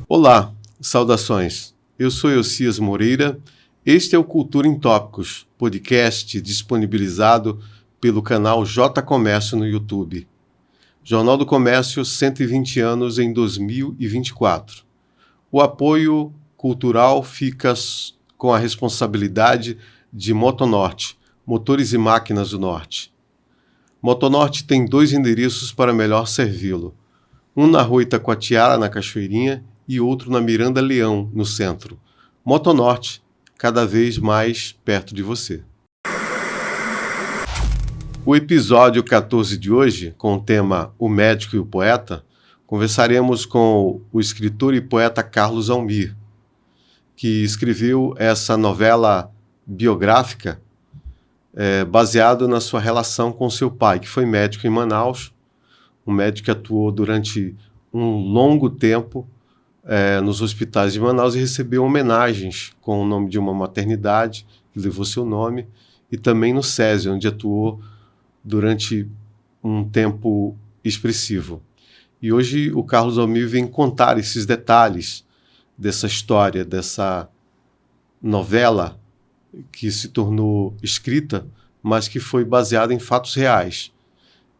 Olá, saudações. Eu sou Elcias Moreira. Este é o Cultura em Tópicos, podcast disponibilizado pelo canal J Comércio no YouTube. Jornal do Comércio, 120 anos em 2024. O apoio cultural fica com a responsabilidade de Motonorte, Motores e Máquinas do Norte. Motonorte tem 2 endereços para melhor servi-lo. Um na Rua Itacoatiara, na Cachoeirinha, e outro na Miranda Leão, no centro. Motonorte, cada vez mais perto de você. O episódio 14 de hoje, com o tema O Médico e o Poeta, conversaremos com o escritor e poeta Carlos Almir, que escreveu essa novela biográfica baseado na sua relação com seu pai, que foi médico em Manaus, um médico que atuou durante um longo tempo nos hospitais de Manaus e recebeu homenagens com o nome de uma maternidade que levou seu nome, e também no SESI, onde atuou durante um tempo expressivo. E hoje o Carlos Almir vem contar esses detalhes dessa história, dessa novela que se tornou escrita, mas que foi baseada em fatos reais.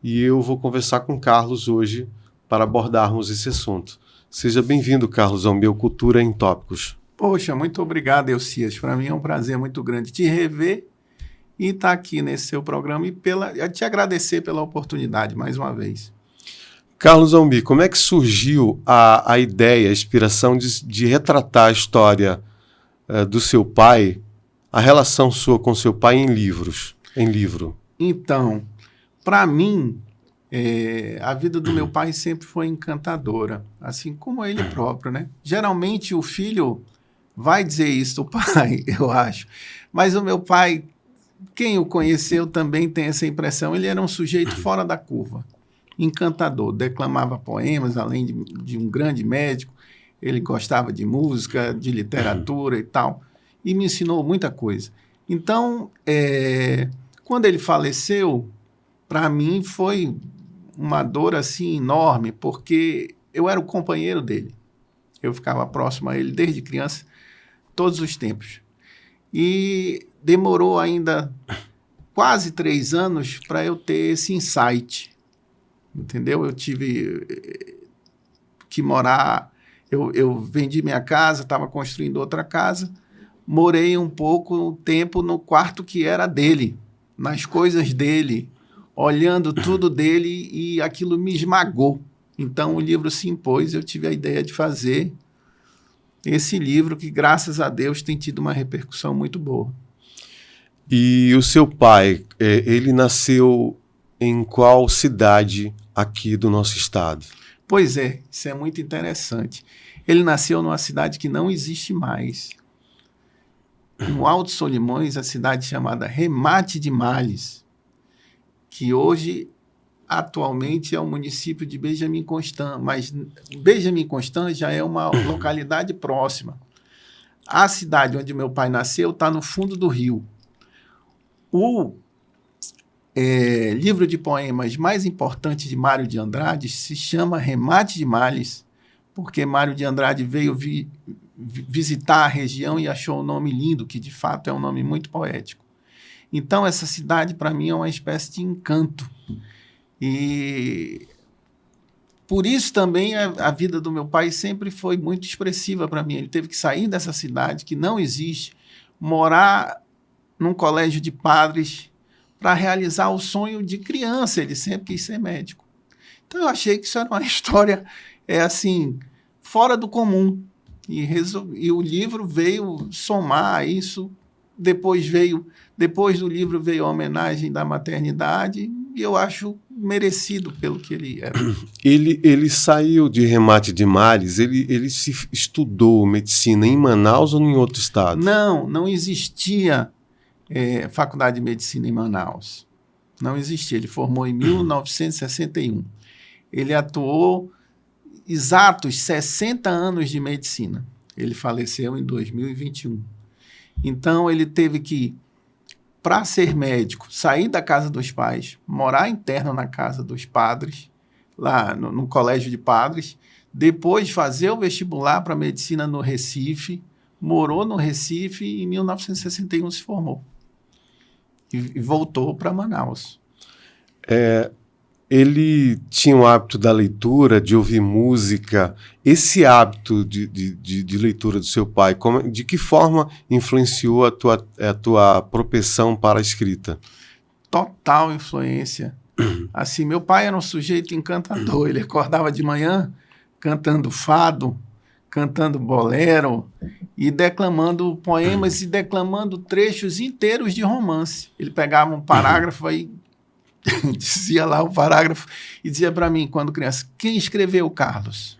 E eu vou conversar com o Carlos hoje para abordarmos esse assunto. Seja bem-vindo, Carlos, ao meu Cultura em Tópicos. Poxa, muito obrigado, Elcias. Para mim é um prazer muito grande te rever e estar aqui nesse seu programa e te agradecer pela oportunidade mais uma vez. Carlos Almir, como é que surgiu a ideia, a inspiração de retratar a história do seu pai, a relação sua com seu pai em livro? Então, para mim, a vida do meu pai sempre foi encantadora, assim como ele próprio, né? Geralmente o filho vai dizer isso do pai, eu acho. Mas o meu pai, quem o conheceu também tem essa impressão. Ele era um sujeito fora da curva, encantador, declamava poemas, além de um grande médico. Ele gostava de música, de literatura e tal, e me ensinou muita coisa. Então, quando ele faleceu, para mim foi uma dor assim enorme, porque eu era o companheiro dele. Eu ficava próximo a ele desde criança, todos os tempos. E demorou ainda quase 3 anos para eu ter esse insight, entendeu? Eu tive que morar, eu vendi minha casa, estava construindo outra casa, morei um tempo no quarto que era dele, nas coisas dele, olhando tudo dele, e aquilo me esmagou. Então o livro se impôs, eu tive a ideia de fazer esse livro que, graças a Deus, tem tido uma repercussão muito boa. E o seu pai, ele nasceu em qual cidade aqui do nosso estado? Pois é, isso é muito interessante. Ele nasceu numa cidade que não existe mais. No Alto Solimões, a cidade chamada Remate de Malhes, que hoje, atualmente, é o município de Benjamin Constant, mas Benjamin Constant já é uma localidade próxima. A cidade onde meu pai nasceu está no fundo do rio. O livro de poemas mais importante de Mário de Andrade se chama Remate de Malhes, porque Mário de Andrade veio visitar a região e achou o nome lindo, que de fato é um nome muito poético. Então, essa cidade, para mim, é uma espécie de encanto. E por isso também a vida do meu pai sempre foi muito expressiva para mim. Ele teve que sair dessa cidade que não existe, morar num colégio de padres para realizar o sonho de criança. Ele sempre quis ser médico. Então, eu achei que isso era uma história assim, fora do comum. E o livro veio somar isso. Depois do livro veio a homenagem da maternidade, e eu acho merecido pelo que ele era. Ele saiu de Remate de Malhes, ele se estudou medicina em Manaus ou em outro estado? Não existia faculdade de medicina em Manaus. Não existia. Ele formou em 1961. Ele atuou exatos 60 anos de medicina. Ele faleceu em 2021. Então, ele teve que, para ser médico, sair da casa dos pais, morar interno na casa dos padres, lá no colégio de padres, depois fazer o vestibular para medicina no Recife, morou no Recife e em 1961 se formou. E voltou para Manaus. Ele tinha o hábito da leitura, de ouvir música. Esse hábito de leitura do seu pai, de que forma influenciou a tua propensão para a escrita? Total influência. Assim, meu pai era um sujeito encantador. Ele acordava de manhã cantando fado, cantando bolero e declamando poemas e declamando trechos inteiros de romance. Ele pegava um parágrafo aí, dizia lá o parágrafo e dizia para mim, quando criança, quem escreveu, Carlos?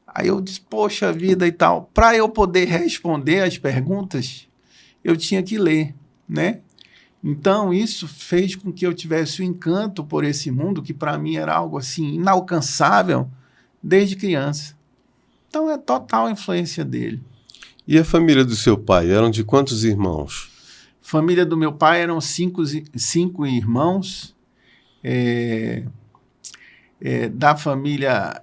Aí eu disse, poxa vida e tal. Para eu poder responder as perguntas, eu tinha que ler, né? Então, isso fez com que eu tivesse o encanto por esse mundo, que para mim era algo assim inalcançável desde criança. Então, é total influência dele. E a família do seu pai? Eram de quantos irmãos? Família do meu pai eram cinco irmãos. Da família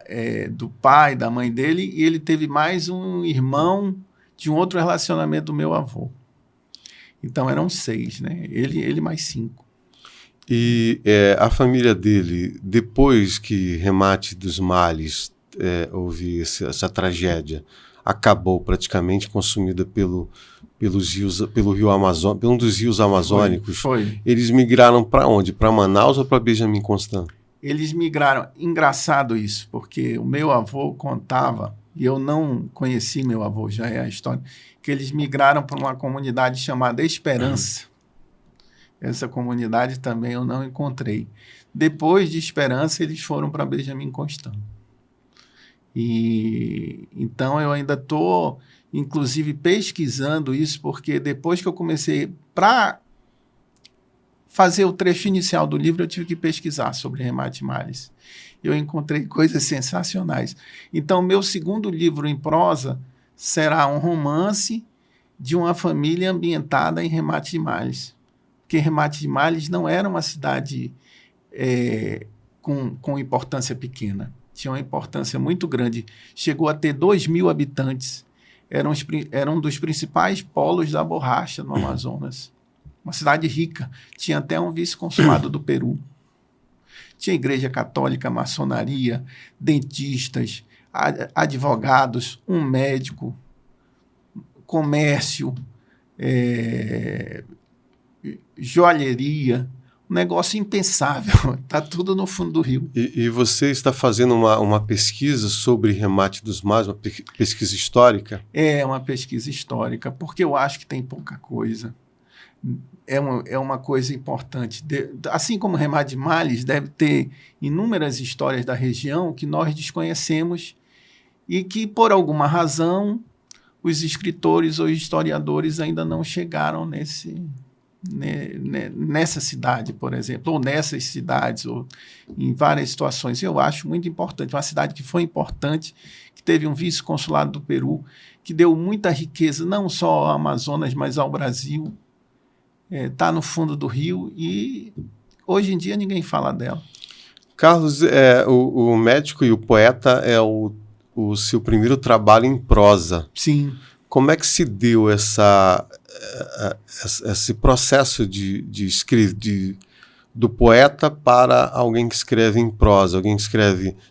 do pai, da mãe dele, e ele teve mais um irmão de um outro relacionamento do meu avô. Então eram 6, né? Ele mais 5. E a família dele, depois que Remate dos Males houve essa tragédia, acabou praticamente consumida pelo rio Amazonas, por um dos rios amazônicos. Foi. Eles migraram para onde? Para Manaus ou para Benjamin Constant? Eles migraram. Engraçado isso, porque o meu avô contava, e eu não conheci meu avô, já é a história, que eles migraram para uma comunidade chamada Esperança. Essa comunidade também eu não encontrei. Depois de Esperança, eles foram para Benjamin Constant. E então eu ainda estou, inclusive, pesquisando isso, porque depois que eu comecei, para fazer o trecho inicial do livro, eu tive que pesquisar sobre Remate Males. Eu encontrei coisas sensacionais. Então, meu segundo livro em prosa será um romance de uma família ambientada em Remate de Males. Porque Remate de Males não era uma cidade com importância pequena. Tinha uma importância muito grande. Chegou a ter 2.000 habitantes. Era um dos principais polos da borracha no Amazonas. Uma cidade rica. Tinha até um vice-consulado do Peru. Tinha igreja católica, maçonaria, dentistas, advogados, um médico, comércio, joalheria, um negócio impensável. Está tudo no fundo do rio. E você está fazendo uma pesquisa sobre Remate dos Males, uma pesquisa histórica? É uma pesquisa histórica, porque eu acho que tem pouca coisa. É uma coisa importante. Assim como Remate de Males, deve ter inúmeras histórias da região que nós desconhecemos e que, por alguma razão, os escritores ou historiadores ainda não chegaram nessa cidade, por exemplo, ou nessas cidades, ou em várias situações. Eu acho muito importante. Uma cidade que foi importante, que teve um vice-consulado do Peru, que deu muita riqueza, não só ao Amazonas, mas ao Brasil. Está no fundo do rio e hoje em dia ninguém fala dela. Carlos, o Médico e o Poeta é o seu primeiro trabalho em prosa. Sim. Como é que se deu esse processo de escrever do poeta para alguém que escreve em prosa, alguém que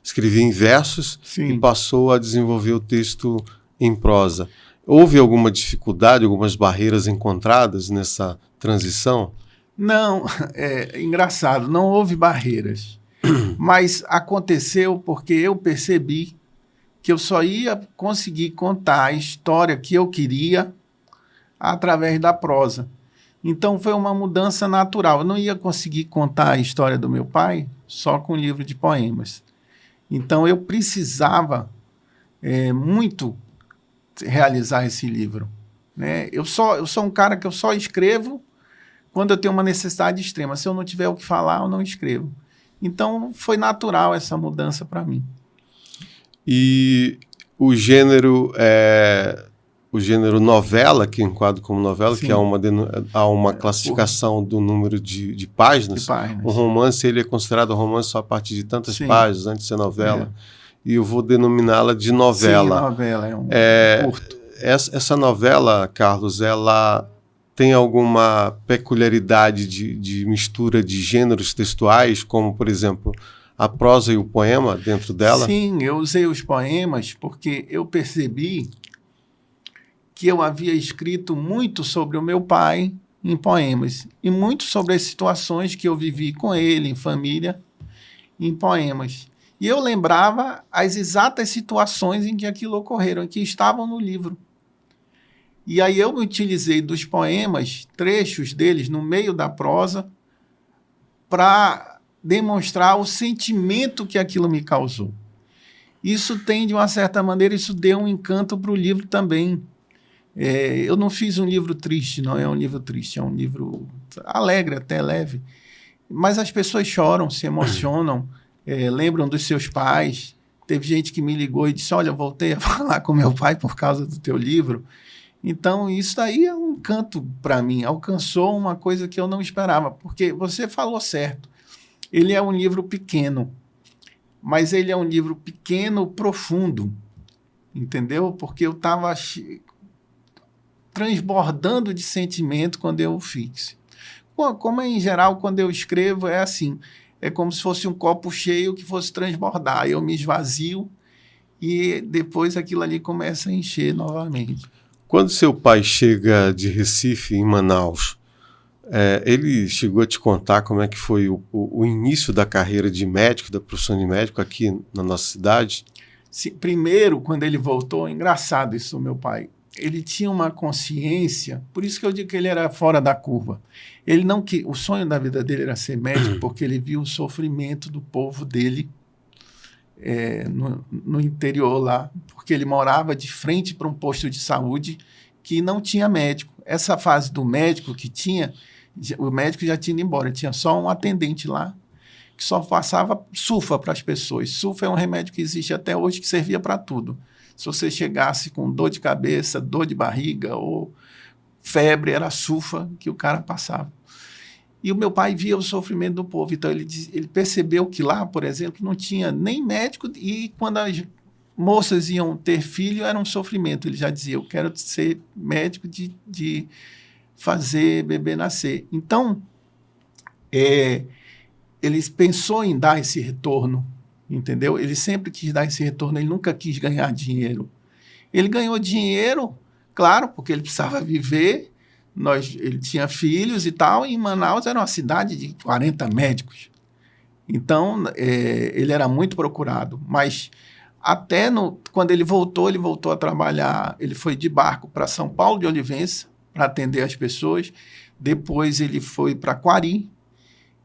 escrevia em versos Sim. e passou a desenvolver o texto em prosa? Houve alguma dificuldade, algumas barreiras encontradas nessa transição? Não, é engraçado, não houve barreiras, mas aconteceu porque eu percebi que eu só ia conseguir contar a história que eu queria através da prosa. Então foi uma mudança natural. Eu não ia conseguir contar a história do meu pai só com um livro de poemas. Então eu precisava muito realizar esse livro, né? Eu sou um cara que eu só escrevo quando eu tenho uma necessidade extrema. Se eu não tiver o que falar, eu não escrevo. Então foi natural essa mudança para mim. E o gênero novela, que eu enquadro como novela, Sim. que há uma classificação do número de páginas. De páginas. Um romance ele é considerado romance só a partir de tantas Sim. páginas, antes de ser novela. e eu vou denominá-la de novela. Sim, novela, é um curto. Essa novela, Carlos, ela tem alguma peculiaridade de mistura de gêneros textuais, como, por exemplo, a prosa e o poema dentro dela? Sim, eu usei os poemas porque eu percebi que eu havia escrito muito sobre o meu pai em poemas e muito sobre as situações que eu vivi com ele, em família, em poemas. E eu lembrava as exatas situações em que aquilo ocorreram, que estavam no livro. E aí eu utilizei dos poemas, trechos deles, no meio da prosa, para demonstrar o sentimento que aquilo me causou. Isso tem, de uma certa maneira, isso deu um encanto para o livro também. Eu não fiz um livro triste, não é um livro triste, é um livro alegre, até leve. Mas as pessoas choram, se emocionam, lembram dos seus pais. Teve gente que me ligou e disse, olha, eu voltei a falar com meu pai por causa do teu livro. Então, isso aí é um encanto para mim, alcançou uma coisa que eu não esperava, porque você falou certo, ele é um livro pequeno, mas ele é um livro pequeno, profundo, entendeu? Porque eu estava transbordando de sentimento quando eu o fiz. Como em geral, quando eu escrevo, é assim, é como se fosse um copo cheio que fosse transbordar, eu me esvazio e depois aquilo ali começa a encher novamente. Quando seu pai chega de Recife, em Manaus, ele chegou a te contar como é que foi o início da carreira de médico, da profissão de médico aqui na nossa cidade? Sim, primeiro, quando ele voltou, engraçado isso, meu pai, ele tinha uma consciência, por isso que eu digo que ele era fora da curva. Ele não que o sonho da vida dele era ser médico, porque ele viu o sofrimento do povo dele no interior lá, porque ele morava de frente para um posto de saúde que não tinha médico. Essa fase do médico que tinha, o médico já tinha ido embora, tinha só um atendente lá, que só passava sulfa para as pessoas. Sulfa é um remédio que existe até hoje, que servia para tudo. Se você chegasse com dor de cabeça, dor de barriga ou febre, era sulfa que o cara passava. E o meu pai via o sofrimento do povo. Então, ele percebeu que lá, por exemplo, não tinha nem médico e quando as moças iam ter filho, era um sofrimento. Ele já dizia, eu quero ser médico de fazer bebê nascer. Então, ele pensou em dar esse retorno, entendeu? Ele sempre quis dar esse retorno, ele nunca quis ganhar dinheiro. Ele ganhou dinheiro, claro, porque ele precisava viver, ele tinha filhos e tal, e em Manaus era uma cidade de 40 médicos. Então, ele era muito procurado. Mas até quando ele voltou a trabalhar, ele foi de barco para São Paulo de Olivença para atender as pessoas. Depois ele foi para Quari.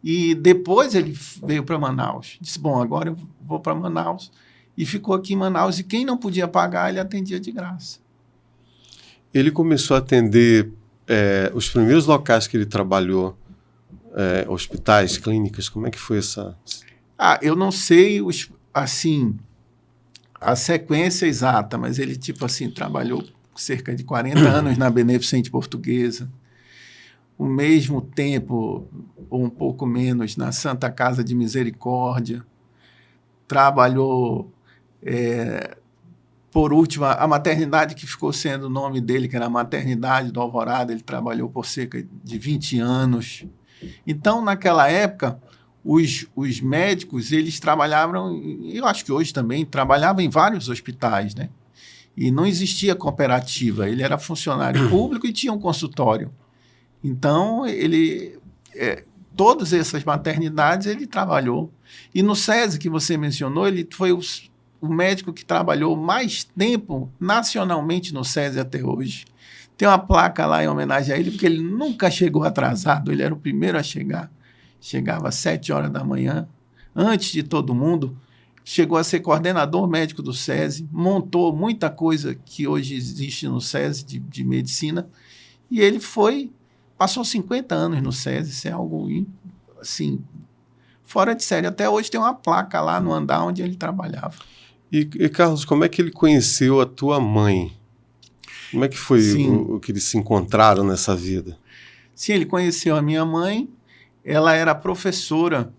E depois ele veio para Manaus. Disse, bom, agora eu vou para Manaus. E ficou aqui em Manaus. E quem não podia pagar, ele atendia de graça. Ele começou a atender os primeiros locais que ele trabalhou, hospitais, clínicas, como é que foi essa... Eu não sei, assim, a sequência exata, mas ele, trabalhou cerca de 40 anos na Beneficente Portuguesa, o mesmo tempo, ou um pouco menos, na Santa Casa de Misericórdia, trabalhou, por último, a maternidade que ficou sendo o nome dele, que era a Maternidade do Alvorada, ele trabalhou por cerca de 20 anos. Então, naquela época, os médicos, eles trabalhavam, eu acho que hoje também, trabalhavam em vários hospitais, né? E não existia cooperativa, ele era funcionário público e tinha um consultório. Então, todas essas maternidades ele trabalhou. E no SESI, que você mencionou, ele foi o médico que trabalhou mais tempo nacionalmente no SESI até hoje. Tem uma placa lá em homenagem a ele, porque ele nunca chegou atrasado, ele era o primeiro a chegar. Chegava às 7 horas da manhã, antes de todo mundo. Chegou a ser coordenador médico do SESI, montou muita coisa que hoje existe no SESI de medicina. E ele passou 50 anos no SESI, isso é algo assim, fora de série. Até hoje tem uma placa lá no andar onde ele trabalhava. E Carlos, como é que ele conheceu a tua mãe? Como é que foi o que eles se encontraram nessa vida? Sim, ele conheceu a minha mãe, ela era professora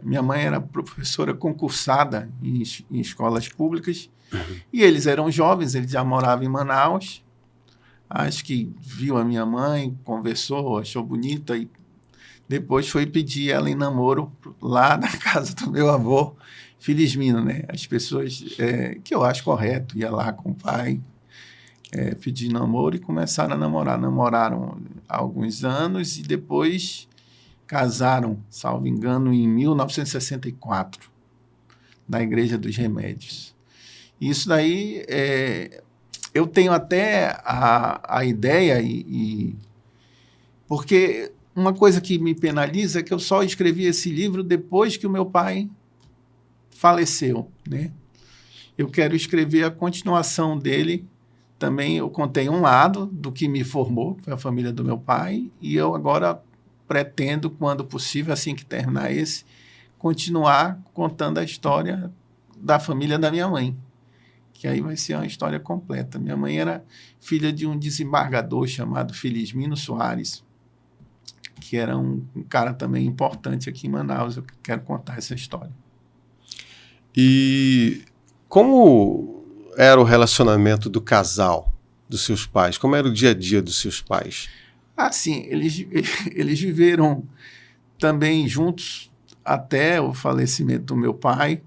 Minha mãe era professora concursada em escolas públicas, e eles eram jovens, ele já morava em Manaus. Acho que viu a minha mãe, conversou, achou bonita e depois foi pedir ela em namoro lá na casa do meu avô, Felismino, né? As pessoas, que eu acho correto, ia lá com o pai, pedir namoro e começaram a namorar. Namoraram há alguns anos e depois casaram, salvo engano, em 1964, na Igreja dos Remédios. Isso daí, eu tenho até a ideia, porque uma coisa que me penaliza é que eu só escrevi esse livro depois que o meu pai faleceu, né? Eu quero escrever a continuação dele. Também eu contei um lado do que me formou, que foi a família do meu pai, e eu agora pretendo, quando possível, assim que terminar esse, continuar contando a história da família da minha mãe, que aí vai ser uma história completa. Minha mãe era filha de um desembargador chamado Felismino Soares, que era um cara também importante aqui em Manaus. Eu quero contar essa história. E como era o relacionamento do casal, dos seus pais? Como era o dia a dia dos seus pais? Sim, eles viveram também juntos até o falecimento do meu pai.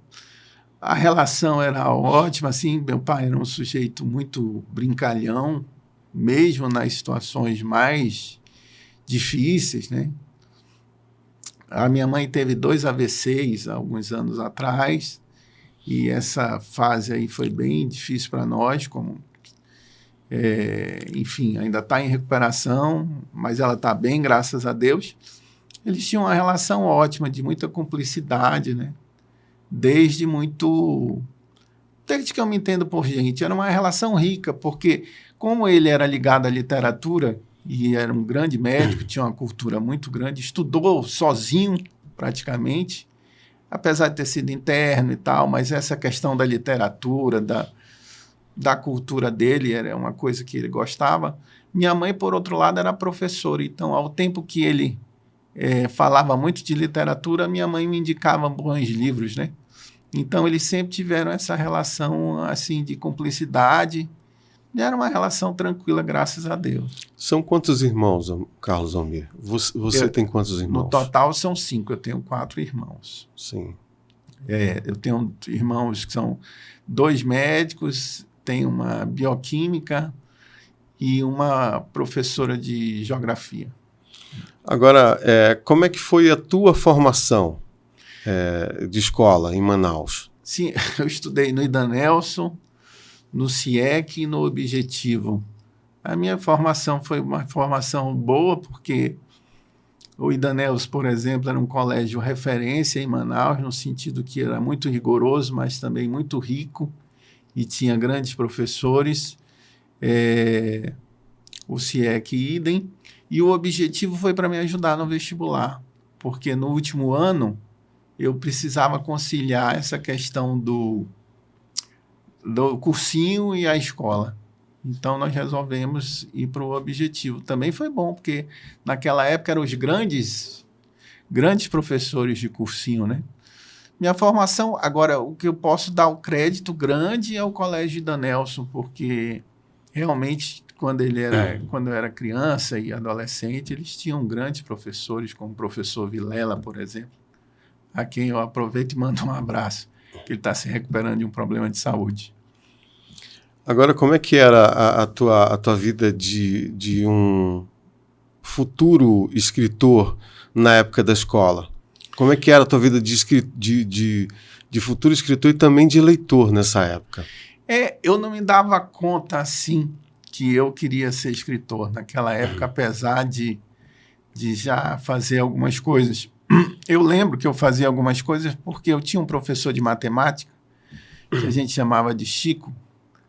A relação era ótima, assim, meu pai era um sujeito muito brincalhão, mesmo nas situações mais difíceis, né? A minha mãe teve 2 AVCs há alguns anos atrás, e essa fase aí foi bem difícil para nós, enfim, ainda está em recuperação, mas ela está bem, graças a Deus. Eles tinham uma relação ótima, de muita cumplicidade, né? Desde que eu me entendo por gente, era uma relação rica, porque como ele era ligado à literatura e era um grande médico, tinha uma cultura muito grande, estudou sozinho praticamente, apesar de ter sido interno e tal, mas essa questão da literatura, da cultura dele, era uma coisa que ele gostava. Minha mãe, por outro lado, era professora, então, ao tempo que ele falava muito de literatura, minha mãe me indicava bons livros, né? Então, eles sempre tiveram essa relação, assim, de cumplicidade. Era uma relação tranquila, graças a Deus. São quantos irmãos, Carlos Almir? Você tem quantos irmãos? No total, são 5. Eu tenho 4 irmãos. Sim. Eu tenho irmãos que são 2 médicos, tenho uma bioquímica e uma professora de geografia. Agora, como é que foi a tua formação de escola em Manaus? Sim, eu estudei no Ida Nelson, no CIEC e no Objetivo. A minha formação foi uma formação boa, porque o Ida Nelson, por exemplo, era um colégio referência em Manaus, no sentido que era muito rigoroso, mas também muito rico, e tinha grandes professores. O CIEC idem. E o Objetivo foi para me ajudar no vestibular, porque no último ano eu precisava conciliar essa questão do cursinho e a escola. Então, nós resolvemos ir para o Objetivo. Também foi bom, porque naquela época eram os grandes professores de cursinho, né? Minha formação, agora, o que eu posso dar o crédito grande é o Colégio Ida Nelson, porque realmente, quando eu era criança e adolescente, eles tinham grandes professores, como o professor Vilela, por exemplo, a quem eu aproveito e mando um abraço, que ele está se recuperando de um problema de saúde. Agora, como é que era a tua vida de um futuro escritor na época da escola? Como é que era a tua vida de futuro escritor e também de leitor nessa época? Eu não me dava conta, assim, que eu queria ser escritor naquela época, apesar de já fazer algumas coisas. Eu lembro que eu fazia algumas coisas porque eu tinha um professor de matemática, que a gente chamava de Chico,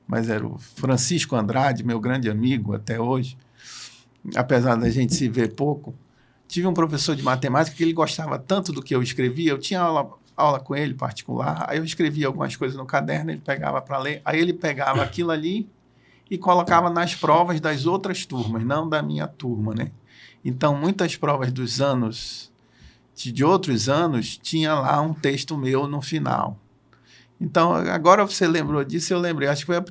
mas era o Francisco Andrade, meu grande amigo até hoje, apesar da gente se ver pouco. Tive um professor de matemática que ele gostava tanto do que eu escrevia, eu tinha aula com ele particular, aí eu escrevia algumas coisas no caderno, ele pegava para ler, aí ele pegava aquilo ali e colocava nas provas das outras turmas, não da minha turma, né? Então, muitas provas dos anos de outros anos, tinha lá um texto meu no final. Então, agora você lembrou disso, eu lembrei. Acho que foi as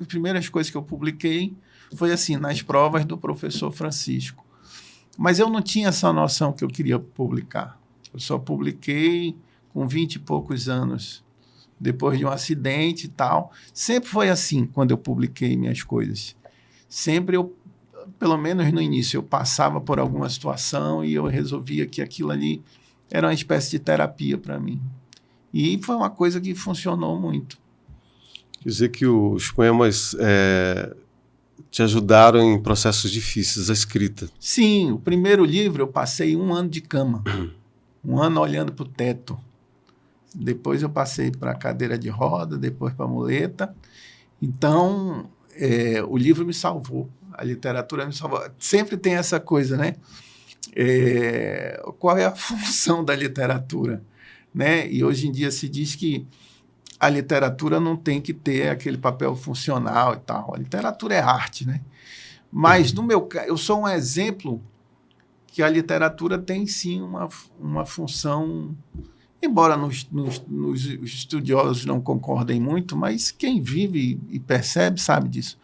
primeiras coisas que eu publiquei, foi assim, nas provas do professor Francisco. Mas eu não tinha essa noção que eu queria publicar. Eu só publiquei com 20 e poucos anos, depois de um acidente e tal. Sempre foi assim, quando eu publiquei minhas coisas. Sempre eu, pelo menos no início, eu passava por alguma situação e eu resolvia que aquilo ali era uma espécie de terapia para mim. E foi uma coisa que funcionou muito. Quer dizer que os poemas te ajudaram em processos difíceis, a escrita. Sim, o primeiro livro eu passei 1 ano de cama, 1 ano olhando para o teto. Depois eu passei para a cadeira de roda, depois para a muleta. Então, o livro me salvou, a literatura me salvou. Sempre tem essa coisa, né? Qual é a função da literatura? Né? E hoje em dia se diz que a literatura não tem que ter aquele papel funcional e tal. A literatura é arte, né? Mas, no meu caso, eu sou um exemplo que a literatura tem, sim, uma função, embora os estudiosos não concordem muito, mas quem vive e percebe sabe disso.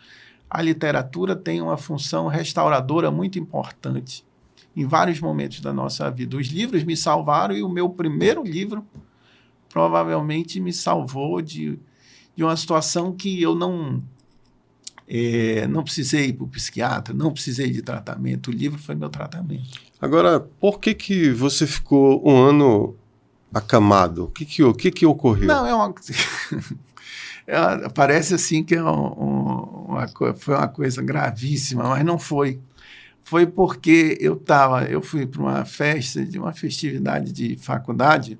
A literatura tem uma função restauradora muito importante em vários momentos da nossa vida. Os livros me salvaram e o meu primeiro livro provavelmente me salvou de uma situação que eu não precisei ir para o psiquiatra, não precisei de tratamento. O livro foi meu tratamento. Agora, por que você ficou 1 ano acamado? O que ocorreu? Não, parece assim que foi uma coisa gravíssima, mas não foi. Foi porque eu fui para uma festividade de faculdade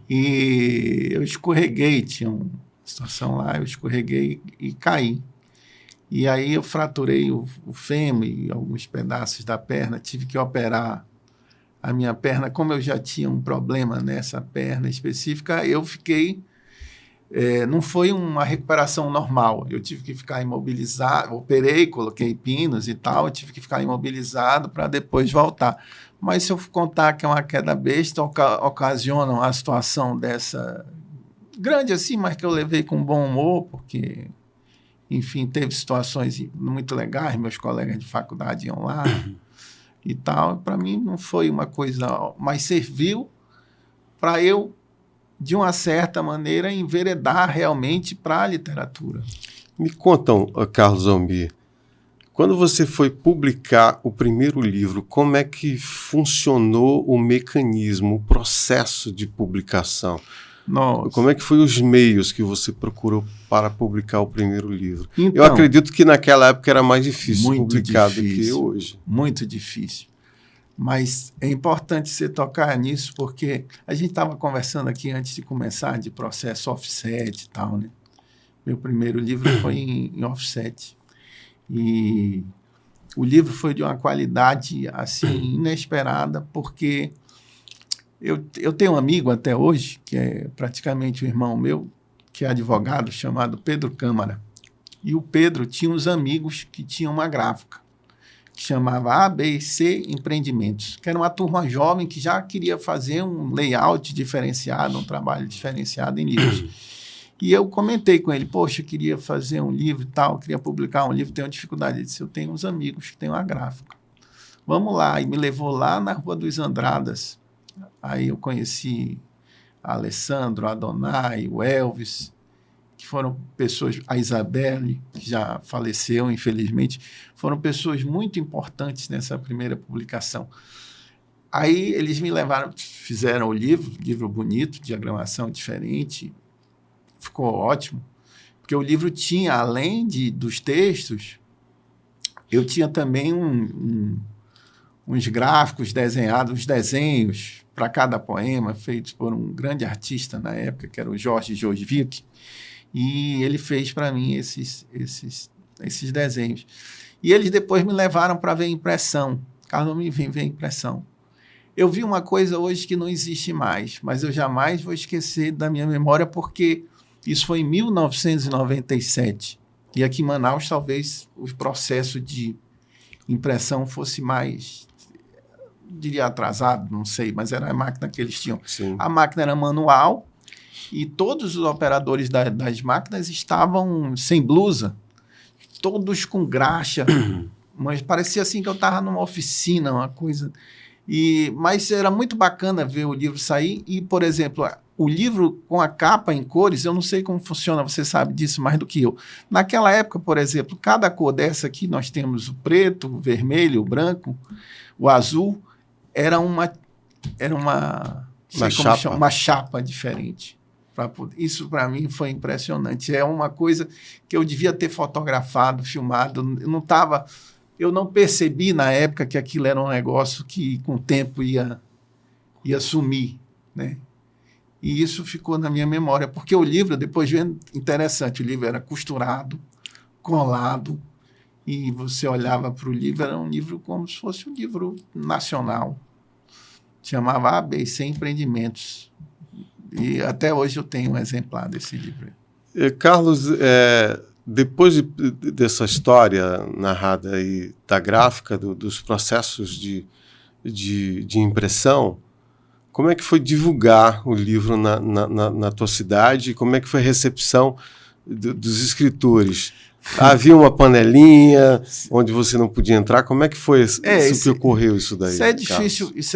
e eu escorreguei, tinha uma situação lá, eu escorreguei e caí. E aí eu fraturei o fêmur e alguns pedaços da perna, tive que operar a minha perna. Como eu já tinha um problema nessa perna específica, eu fiquei... não foi uma recuperação normal, eu tive que ficar imobilizado, operei, coloquei pinos e tal, eu tive que ficar imobilizado para depois voltar. Mas se eu contar que é uma queda besta, ocasiona uma situação dessa grande assim, mas que eu levei com bom humor, porque, enfim, teve situações muito legais, meus colegas de faculdade iam lá e tal. Para mim não foi uma coisa, mas serviu para eu, de uma certa maneira, enveredar realmente para a literatura. Me contam, Carlos Almir, quando você foi publicar o primeiro livro, como é que funcionou o mecanismo, o processo de publicação? Nossa. Como é que foi os meios que você procurou para publicar o primeiro livro? Então, eu acredito que naquela época era mais difícil publicar do que hoje. Muito difícil. Mas é importante você tocar nisso, porque a gente estava conversando aqui antes de começar de processo offset e tal, né? Meu primeiro livro foi em offset. E o livro foi de uma qualidade assim inesperada, porque eu tenho um amigo até hoje, que é praticamente um irmão meu, que é advogado, chamado Pedro Câmara. E o Pedro tinha uns amigos que tinham uma gráfica, que chamava ABC Empreendimentos, que era uma turma jovem que já queria fazer um layout diferenciado, um trabalho diferenciado em livros. E eu comentei com ele, poxa, eu queria fazer um livro e tal, queria publicar um livro, tenho dificuldade. Ele disse, eu tenho uns amigos que têm uma gráfica. Vamos lá. E me levou lá na Rua dos Andradas. Aí eu conheci a Alessandro, a Adonai, o Elvis, que foram pessoas, a Isabelle, que já faleceu, infelizmente, foram pessoas muito importantes nessa primeira publicação. Aí eles me levaram, fizeram o livro bonito, diagramação diferente, ficou ótimo, porque o livro tinha, além dos textos, eu tinha também uns gráficos desenhados, uns desenhos para cada poema, feitos por um grande artista na época, que era o Jorge Josvik, e ele fez para mim esses desenhos. E eles depois me levaram para ver impressão. Carlos, me vem ver impressão. Eu vi uma coisa hoje que não existe mais, mas eu jamais vou esquecer da minha memória, porque isso foi em 1997. E aqui em Manaus, talvez o processo de impressão fosse mais diria atrasado, não sei, mas era a máquina que eles tinham. Sim. A máquina era manual e todos os operadores das máquinas estavam sem blusa, todos com graxa, mas parecia assim que eu estava numa oficina, uma coisa. Mas era muito bacana ver o livro sair e, por exemplo, o livro com a capa em cores, eu não sei como funciona, você sabe disso mais do que eu. Naquela época, por exemplo, cada cor dessa aqui, nós temos o preto, o vermelho, o branco, o azul, era uma chapa diferente. Isso, para mim, foi impressionante. É uma coisa que eu devia ter fotografado, filmado. Eu não percebi na época que aquilo era um negócio que, com o tempo, ia sumir, né? E isso ficou na minha memória, porque o livro, depois vendo, interessante, o livro era costurado, colado, e você olhava para o livro, era um livro como se fosse um livro nacional. Chamava ABC Empreendimentos. E até hoje eu tenho um exemplar desse livro. Carlos, depois dessa história narrada aí da gráfica, dos processos de impressão, como é que foi divulgar o livro na tua cidade? Como é que foi a recepção dos escritores? Havia uma panelinha onde você não podia entrar? Como é que foi que ocorreu isso daí? Isso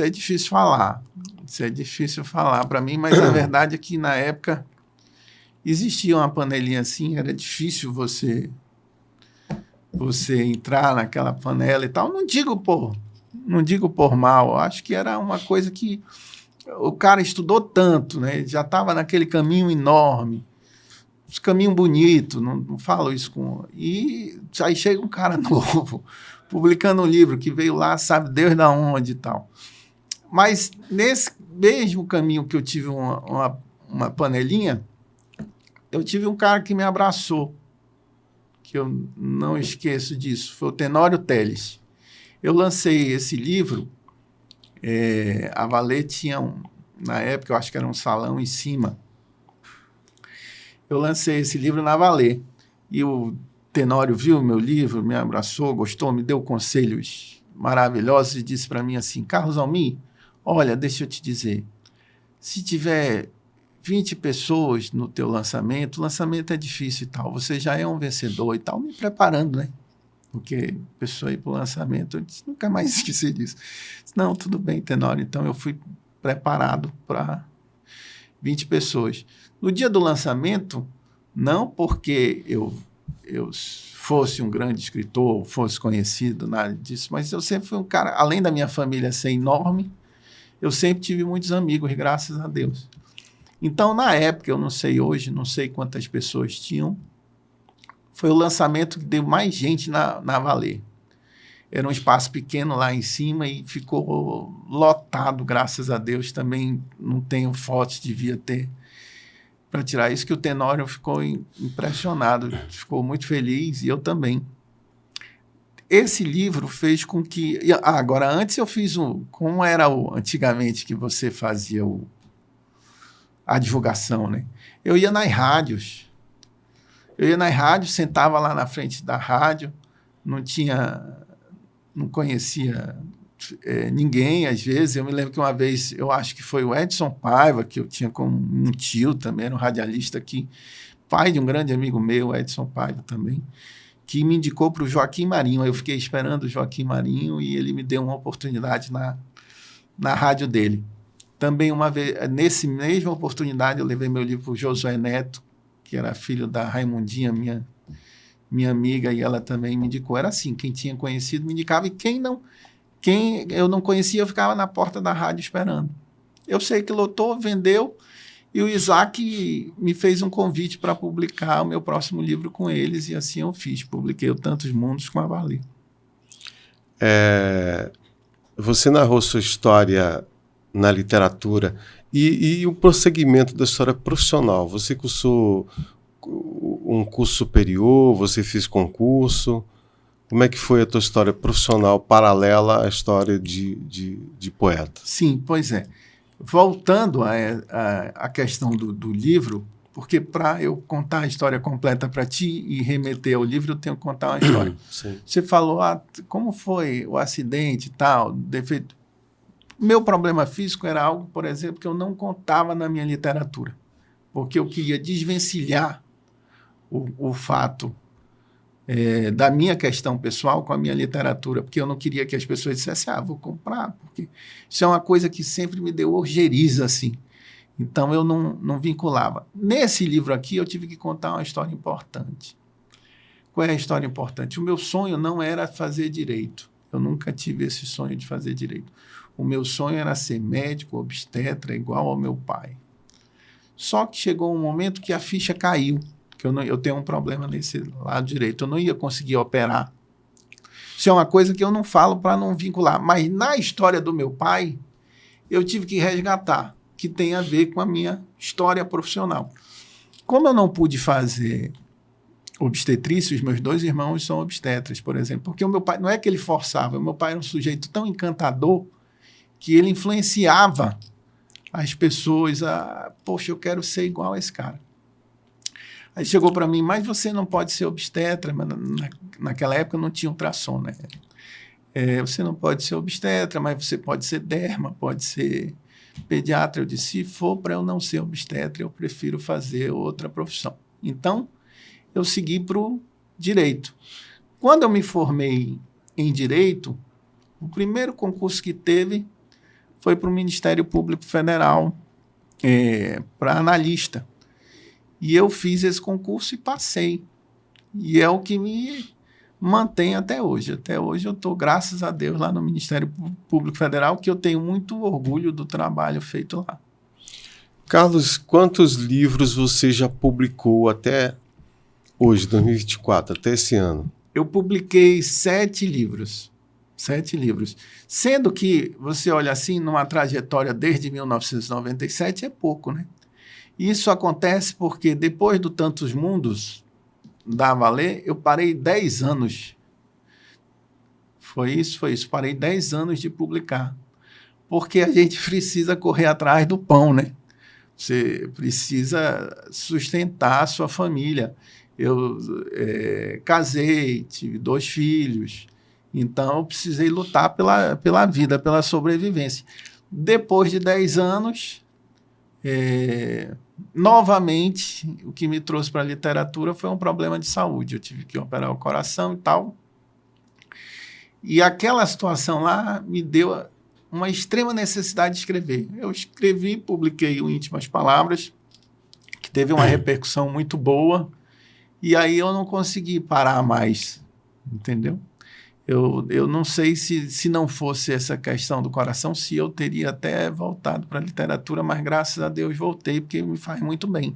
é difícil falar. Isso é difícil falar para mim, mas a verdade é que na época existia uma panelinha assim, era difícil você entrar naquela panela e tal. Não digo por mal, acho que era uma coisa que o cara estudou tanto, né? Já estava naquele caminho enorme, caminho bonito, não falo isso E aí chega um cara novo, publicando um livro que veio lá, sabe Deus da onde e tal. Mas nesse mesmo caminho que eu tive uma panelinha, eu tive um cara que me abraçou, que eu não esqueço disso, foi o Tenório Teles. Eu lancei esse livro, a Valer tinha, na época, eu acho que era um salão em cima. Eu lancei esse livro na Valer. E o Tenório viu o meu livro, me abraçou, gostou, me deu conselhos maravilhosos e disse para mim assim: Carlos Almir, olha, deixa eu te dizer, se tiver 20 pessoas no teu lançamento, o lançamento é difícil e tal, você já é um vencedor e tal, me preparando, né? Porque a pessoa ir para o lançamento, eu disse, nunca mais esqueci disso. Disse, não, tudo bem, Tenório. Então, eu fui preparado para 20 pessoas. No dia do lançamento, não porque eu fosse um grande escritor, fosse conhecido, nada disso, mas eu sempre fui um cara, além da minha família ser enorme, eu sempre tive muitos amigos, graças a Deus. Então, na época, eu não sei hoje, não sei quantas pessoas tinham, foi o lançamento que deu mais gente na Valer. Era um espaço pequeno lá em cima e ficou lotado, graças a Deus. Também não tenho fotos, devia ter, para tirar isso, que o Tenório ficou impressionado, ficou muito feliz, e eu também. Esse livro fez com que... agora, antes eu fiz como era antigamente que você fazia a divulgação, né? Eu ia nas rádios, sentava lá na frente da rádio, não conhecia ninguém, às vezes. Eu me lembro que uma vez, eu acho que foi o Edson Paiva, que eu tinha como um tio também, era um radialista aqui, pai de um grande amigo meu, Edson Paiva também, que me indicou para o Joaquim Marinho. Eu fiquei esperando o Joaquim Marinho e ele me deu uma oportunidade na rádio dele. Também, uma vez, nessa mesma oportunidade, eu levei meu livro para o Josué Neto, que era filho da Raimundinha, minha amiga, e ela também me indicou. Era assim, quem tinha conhecido me indicava, e quem eu não conhecia, eu ficava na porta da rádio esperando. Eu sei que lotou, vendeu, e o Isaac me fez um convite para publicar o meu próximo livro com eles, e assim eu fiz. Publiquei o Tantos Mundos com a Valer. Você narrou sua história na literatura e o prosseguimento da história profissional. Você cursou um curso superior, você fez concurso. Como é que foi a tua história profissional paralela à história de poeta? Sim, pois é. Voltando à questão do livro, porque para eu contar a história completa para ti e remeter ao livro, eu tenho que contar uma história. Sim. Você falou, como foi o acidente e tal, defeito. Meu problema físico era algo, por exemplo, que eu não contava na minha literatura, porque eu queria desvencilhar o fato da minha questão pessoal com a minha literatura, porque eu não queria que as pessoas dissessem, vou comprar, porque isso é uma coisa que sempre me deu orgeriza, assim. Então, eu não vinculava. Nesse livro aqui, eu tive que contar uma história importante. Qual é a história importante? O meu sonho não era fazer direito. Eu nunca tive esse sonho de fazer direito. O meu sonho era ser médico, obstetra, igual ao meu pai. Só que chegou um momento que a ficha caiu, que eu tenho um problema nesse lado direito. Eu não ia conseguir operar. Isso é uma coisa que eu não falo para não vincular. Mas na história do meu pai, eu tive que resgatar, que tem a ver com a minha história profissional. Como eu não pude fazer obstetrícia, os meus 2 irmãos são obstetras, por exemplo, porque o meu pai, não é que ele forçava, o meu pai era um sujeito tão encantador que ele influenciava as pessoas poxa, eu quero ser igual a esse cara. Aí chegou para mim, mas você não pode ser obstetra, mas naquela época não tinha ultrassom, né? Você não pode ser obstetra, mas você pode ser derma, pode ser pediatra. Eu disse, se for para eu não ser obstetra, eu prefiro fazer outra profissão. Então, eu segui para o direito. Quando eu me formei em direito, o primeiro concurso que teve foi para o Ministério Público Federal, para analista. E eu fiz esse concurso e passei. E é o que me mantém até hoje. Até hoje eu estou, graças a Deus, lá no Ministério Público Federal, que eu tenho muito orgulho do trabalho feito lá. Carlos, quantos livros você já publicou até hoje, 2024, até esse ano? Eu publiquei 7 livros. 7 livros. Sendo que, você olha assim, numa trajetória desde 1997, é pouco, né? Isso acontece porque, depois do Tantos Mundos, da Valer, eu parei 10 anos. Foi isso. Parei 10 anos de publicar. Porque a gente precisa correr atrás do pão, né? Você precisa sustentar a sua família. Eu casei, tive 2 filhos, então eu precisei lutar pela vida, pela sobrevivência. Depois de 10 anos, novamente, o que me trouxe para a literatura foi um problema de saúde. Eu tive que operar o coração e tal. E aquela situação lá me deu uma extrema necessidade de escrever. Eu escrevi, publiquei o Íntimas Palavras, que teve uma repercussão muito boa, e aí eu não consegui parar mais, entendeu? Eu não sei se não fosse essa questão do coração, se eu teria até voltado para a literatura, mas graças a Deus voltei, porque me faz muito bem.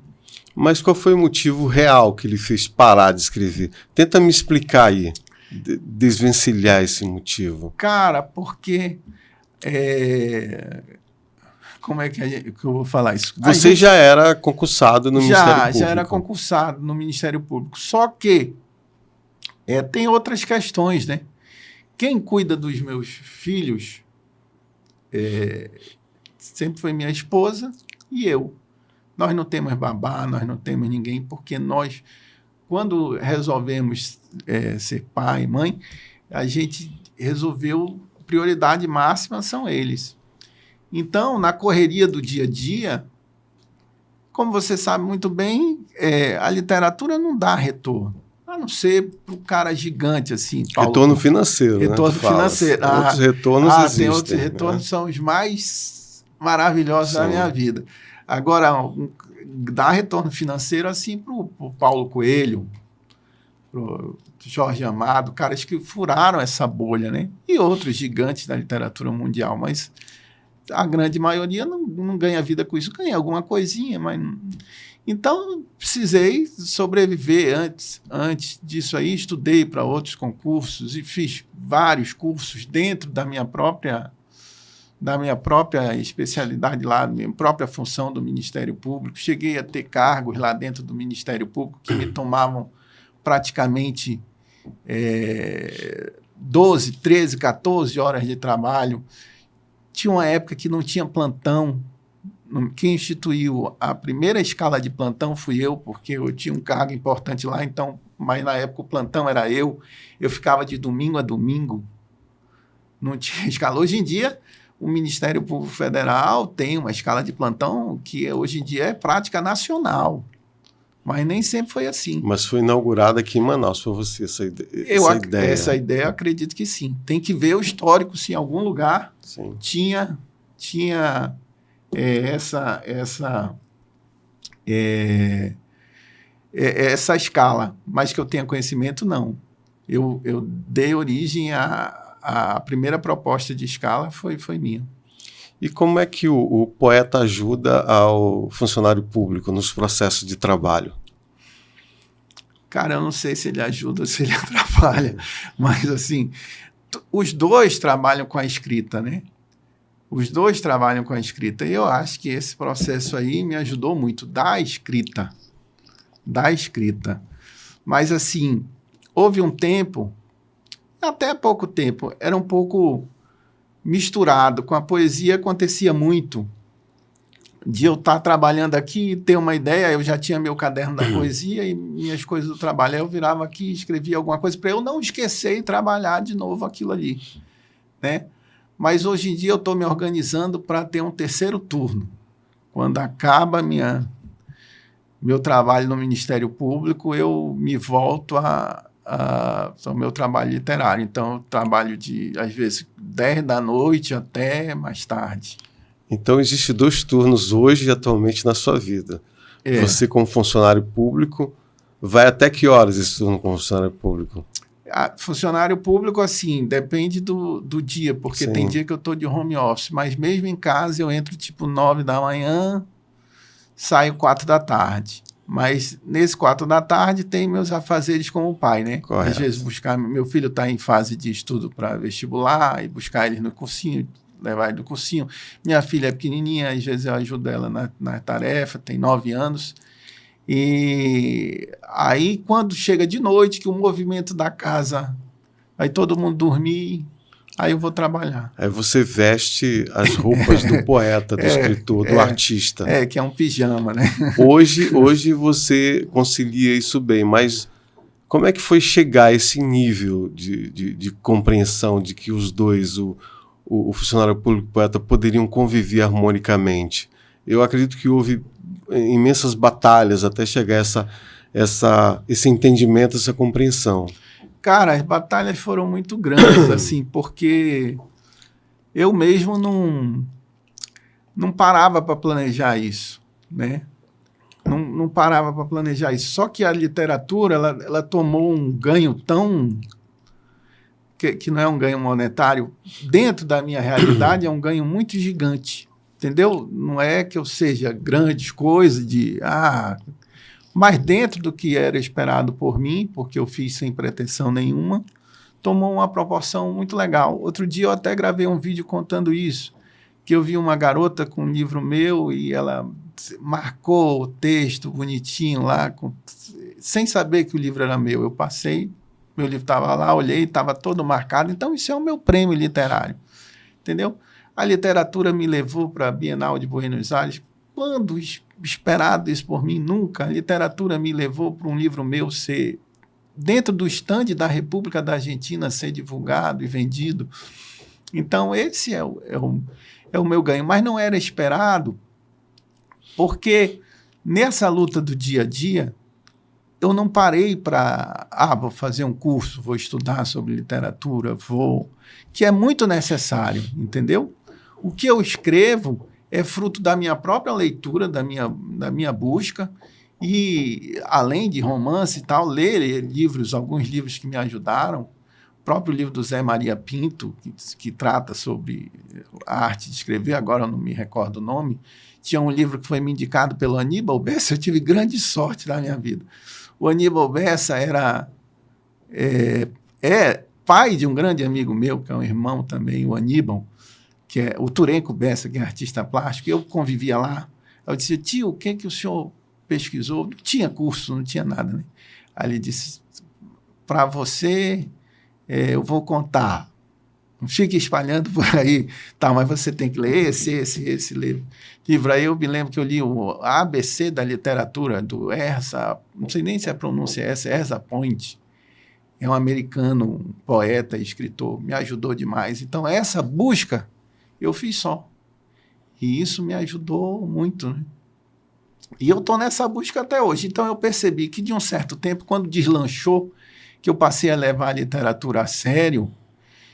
Mas qual foi o motivo real que ele fez parar de escrever? Tenta me explicar aí, desvencilhar esse motivo. Cara, porque... como é que eu vou falar isso? Você já era concursado no Ministério Público. Já era concursado no Ministério Público. Só que tem outras questões, né? Quem cuida dos meus filhos sempre foi minha esposa e eu. Nós não temos babá, nós não temos ninguém, porque nós, quando resolvemos ser pai e mãe, a gente resolveu, prioridade máxima são eles. Então, na correria do dia a dia, como você sabe muito bem, a literatura não dá retorno. A não ser para o cara gigante, assim. Paulo, retorno financeiro, retorno financeiro. Outros retornos existem. Tem outros retornos, são os mais maravilhosos da minha vida. Agora, dá retorno financeiro, assim, para o Paulo Coelho, para o Jorge Amado, caras que furaram essa bolha, né? E outros gigantes da literatura mundial, mas a grande maioria não ganha vida com isso. Ganha alguma coisinha, mas... Então, precisei sobreviver antes disso aí. Estudei para outros concursos e fiz vários cursos dentro da minha própria especialidade lá, da minha própria função do Ministério Público. Cheguei a ter cargos lá dentro do Ministério Público que me tomavam praticamente 12, 13, 14 horas de trabalho. Tinha uma época que não tinha plantão. Quem instituiu a primeira escala de plantão fui eu, porque eu tinha um cargo importante lá, então, mas na época o plantão era eu ficava de domingo a domingo, não tinha escala. Hoje em dia, o Ministério Público Federal tem uma escala de plantão que hoje em dia é prática nacional. Mas nem sempre foi assim. Mas foi inaugurada aqui em Manaus, foi você essa ideia? Essa ideia, eu acredito que sim. Tem que ver o histórico, se em algum lugar Sim. tinha essa escala, mas que eu tenha conhecimento, não. Eu dei origem a primeira proposta de escala foi minha. E como é que o poeta ajuda ao funcionário público nos processos de trabalho? Cara, eu não sei se ele ajuda ou se ele atrapalha, mas assim, os dois trabalham com a escrita, né? Os dois trabalham com a escrita. E eu acho que esse processo aí me ajudou muito, da escrita. Mas assim, houve um tempo, até pouco tempo, era um pouco misturado. Com a poesia acontecia muito de eu estar trabalhando aqui, ter uma ideia, eu já tinha meu caderno da poesia e minhas coisas do trabalho. Aí eu virava aqui e escrevia alguma coisa para eu não esquecer e trabalhar de novo aquilo ali, né? Mas hoje em dia eu estou me organizando para ter um terceiro turno. Quando acaba meu trabalho no Ministério Público, eu me volto ao meu trabalho literário. Então, eu trabalho às vezes, 10 da noite até mais tarde. Então, existem 2 turnos hoje, atualmente, na sua vida. Você, como funcionário público, vai até que horas esse turno como funcionário público? Funcionário público, assim, depende do dia, porque Sim. Tem dia que eu estou de home office, mas mesmo em casa eu entro tipo 9 da manhã, saio 4 da tarde. Mas nesse 4 da tarde tem meus afazeres como pai, né? Correto. Às vezes meu filho está em fase de estudo para vestibular, e buscar ele no cursinho, levar ele no cursinho. Minha filha é pequenininha, às vezes eu ajudo ela na tarefa, tem 9 anos. E aí, quando chega de noite, que o movimento da casa, aí todo mundo dormir, aí eu vou trabalhar. Aí você veste as roupas do poeta, do escritor, do artista. Que é um pijama, né? Hoje você concilia isso bem, mas como é que foi chegar a esse nível de compreensão de que os dois, o funcionário público e o poeta, poderiam conviver harmonicamente? Eu acredito que houve imensas batalhas até chegar a esse entendimento, essa compreensão. Cara, as batalhas foram muito grandes, assim, porque eu mesmo não parava para planejar isso, né? Não parava para planejar isso. Só que a literatura, ela tomou um ganho tão... Que não é um ganho monetário. Dentro da minha realidade, é um ganho muito gigante. Entendeu? Não é que eu seja grandes coisas mas dentro do que era esperado por mim, porque eu fiz sem pretensão nenhuma, tomou uma proporção muito legal. Outro dia eu até gravei um vídeo contando isso, que eu vi uma garota com um livro meu e ela marcou o texto bonitinho lá, sem saber que o livro era meu. Eu passei, meu livro estava lá, olhei, estava todo marcado. Então isso é o meu prêmio literário, entendeu? A literatura me levou para a Bienal de Buenos Aires. Quando esperado isso por mim? Nunca. A literatura me levou para um livro meu ser, dentro do estande da República da Argentina, ser divulgado e vendido. Então, esse é o meu ganho. Mas não era esperado, porque nessa luta do dia a dia, eu não parei para, vou fazer um curso, vou estudar sobre literatura, que é muito necessário, entendeu? O que eu escrevo é fruto da minha própria leitura, da minha busca, e além de romance e tal, ler alguns livros que me ajudaram, o próprio livro do Zé Maria Pinto, que trata sobre a arte de escrever, agora eu não me recordo o nome, tinha um livro que foi me indicado pelo Aníbal Bessa, eu tive grande sorte na minha vida. O Aníbal Bessa é pai de um grande amigo meu, que é um irmão também, o Aníbal, que é o Turenco Bessa, que é artista plástico. Eu convivia lá. Eu disse: tio, o que o senhor pesquisou? Não tinha curso, não tinha nada, né? Aí ele disse: para você, eu vou contar. Não fique espalhando por aí, tá, mas você tem que ler esse livro. Aí eu me lembro que eu li o ABC da literatura, do Erza, não sei nem se a pronúncia é essa, Erza Point. É um americano, um poeta e escritor, me ajudou demais. Então, essa busca eu fiz só. E isso me ajudou muito, né? E eu estou nessa busca até hoje. Então, eu percebi que, de um certo tempo, quando deslanchou, que eu passei a levar a literatura a sério,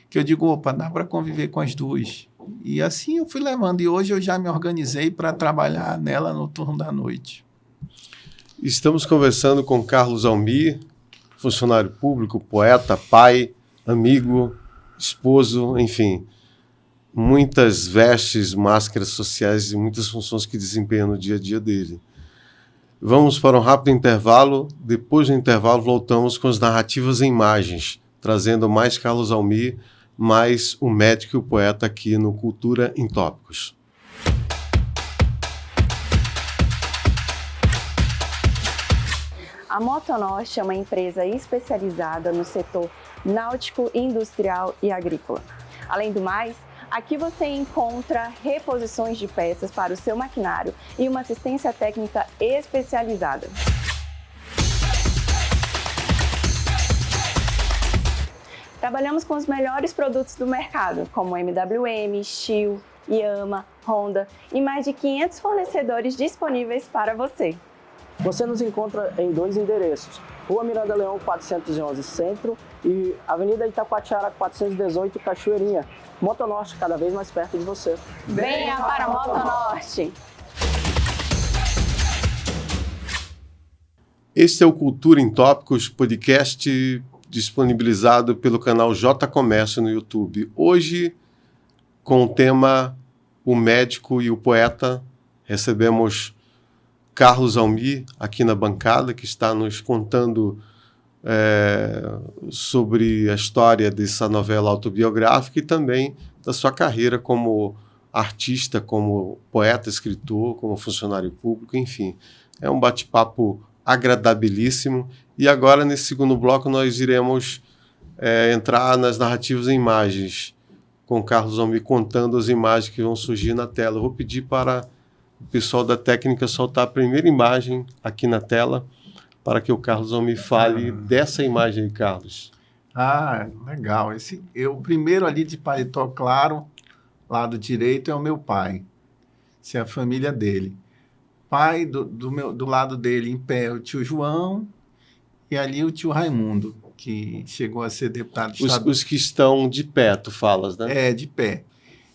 que eu digo, opa, dá para conviver com as duas. E assim eu fui levando. E hoje eu já me organizei para trabalhar nela no turno da noite. Estamos conversando com Carlos Almir, funcionário público, poeta, pai, amigo, esposo, enfim, muitas vestes, máscaras sociais e muitas funções que desempenha no dia a dia dele. Vamos para um rápido intervalo. Depois do intervalo, voltamos com as narrativas em imagens, trazendo mais Carlos Almir, mais o médico e o poeta aqui no Cultura em Tópicos. A Motonorte é uma empresa especializada no setor náutico, industrial e agrícola. Além do mais, aqui você encontra reposições de peças para o seu maquinário e uma assistência técnica especializada. Trabalhamos com os melhores produtos do mercado, como MWM, Stihl, Yamaha, Honda e mais de 500 fornecedores disponíveis para você. Você nos encontra em 2 endereços, Rua Miranda Leão 411 Centro e Avenida Itacoatiara 418 Cachoeirinha. Motonorte, cada vez mais perto de você. Venha para a Motonorte! Este é o Cultura em Tópicos, podcast disponibilizado pelo canal J Comércio no YouTube. Hoje, com o tema O Médico e o Poeta, recebemos Carlos Almir aqui na bancada, que está nos contando sobre a história dessa novela autobiográfica e também da sua carreira como artista, como poeta, escritor, como funcionário público, enfim. É um bate-papo agradabilíssimo. E agora, nesse segundo bloco, nós iremos entrar nas narrativas em imagens, com Carlos Almir contando as imagens que vão surgir na tela. Eu vou pedir para o pessoal da técnica soltar a primeira imagem aqui na tela, para que o Carlos Almir fale dessa imagem aí, Carlos. Ah, legal. O primeiro ali de paletó claro, lado direito, é o meu pai. Essa é a família dele. Pai, do lado dele, em pé, o tio João, e ali o tio Raimundo, que chegou a ser deputado estadual. Os que estão de pé, tu falas, né? De pé.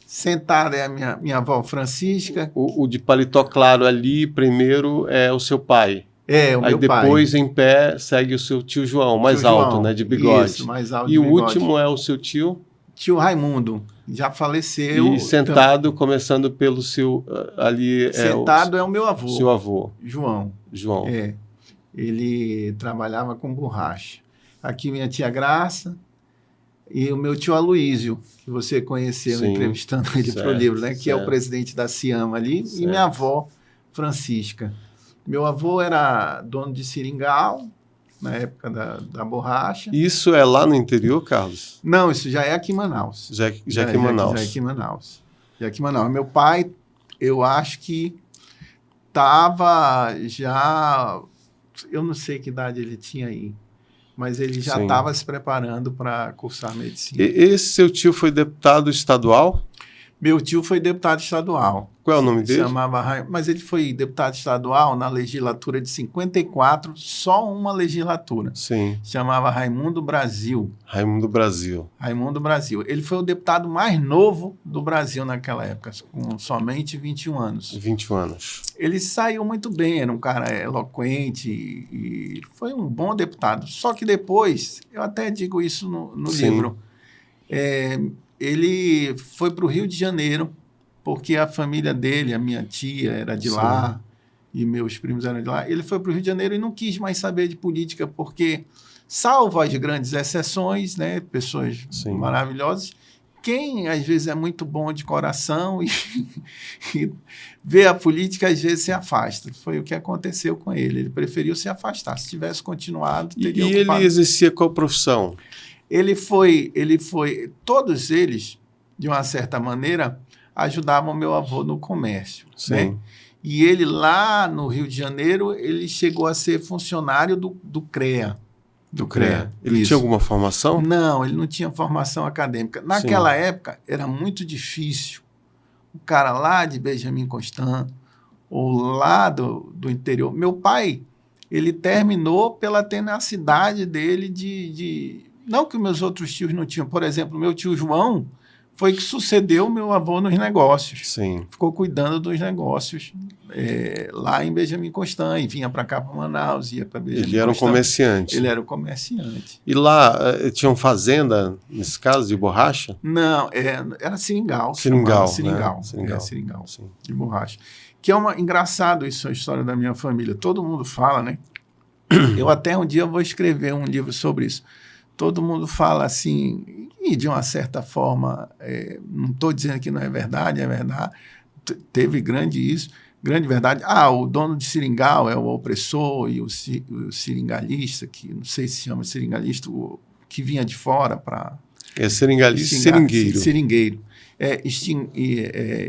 Sentada é a minha avó Francisca. O de paletó claro ali, primeiro, é o seu pai. O Aí meu pai. depois, em pé, segue o seu tio João, mais alto, né? De bigode. Isso, mais alto de bigode. E o último é o seu tio? Tio Raimundo. Já faleceu. E sentado, começando pelo seu... ali sentado é o meu avô. Seu avô. João. Ele trabalhava com borracha. Aqui minha tia Graça e o meu tio Aloísio, que você conheceu entrevistando ele para o livro, né? Que é o presidente da Ciama ali. Certo. E minha avó Francisca. Meu avô era dono de seringal, na época da borracha. Isso é lá no interior, Carlos? Não, isso já é aqui em Manaus. Já é aqui em Manaus. Já é aqui em Manaus. Já é aqui em Manaus. Meu pai, eu acho que estava já... Eu não sei que idade ele tinha aí, mas ele já estava se preparando para cursar medicina. Esse seu tio foi deputado estadual? Meu tio foi deputado estadual. Qual é o nome dele? Mas ele foi deputado estadual na legislatura de 54, só uma legislatura. Sim. Chamava Raimundo Brasil. Raimundo Brasil. Raimundo Brasil. Ele foi o deputado mais novo do Brasil naquela época, com somente 21 anos. 21 anos. Ele saiu muito bem, era um cara eloquente e foi um bom deputado. Só que depois, eu até digo isso no livro, ele foi para o Rio de Janeiro, porque a família dele, a minha tia, era de lá, e meus primos eram de lá. Ele foi para o Rio de Janeiro e não quis mais saber de política, porque, salvo as grandes exceções, né, pessoas maravilhosas, quem às vezes é muito bom de coração e vê a política, às vezes se afasta. Foi o que aconteceu com ele. Ele preferiu se afastar. Se tivesse continuado, teria ocupado. Ele exercia qual profissão? Ele foi, todos eles, de uma certa maneira, ajudavam meu avô no comércio. Né? E ele lá no Rio de Janeiro, ele chegou a ser funcionário do CREA. Do CREA. Ele tinha alguma formação? Não, ele não tinha formação acadêmica. Naquela época, era muito difícil o cara lá de Benjamin Constant, ou lá do interior. Meu pai, ele terminou pela tenacidade dele Não que meus outros tios não tinham. Por exemplo, meu tio João foi que sucedeu meu avô nos negócios. Sim. Ficou cuidando dos negócios lá em Benjamin Constant, e vinha para cá, para Manaus, ia para Benjamin Ele era um comerciante. Ele era um comerciante. E lá, tinham fazenda, nesse caso, de borracha? Não, era seringal. Seringal, Seringal, né? Seringal. Seringal, Sim. de borracha. Que engraçado isso, a história da minha família. Todo mundo fala, né? Eu até um dia vou escrever um livro sobre isso. Todo mundo fala assim, e de uma certa forma, não estou dizendo que não é verdade, é verdade. Teve grande verdade. O dono de seringal é o opressor, e o seringalista, que não sei se chama seringalista, que vinha de fora para... Seringalista e seringueiro. Seringueiro.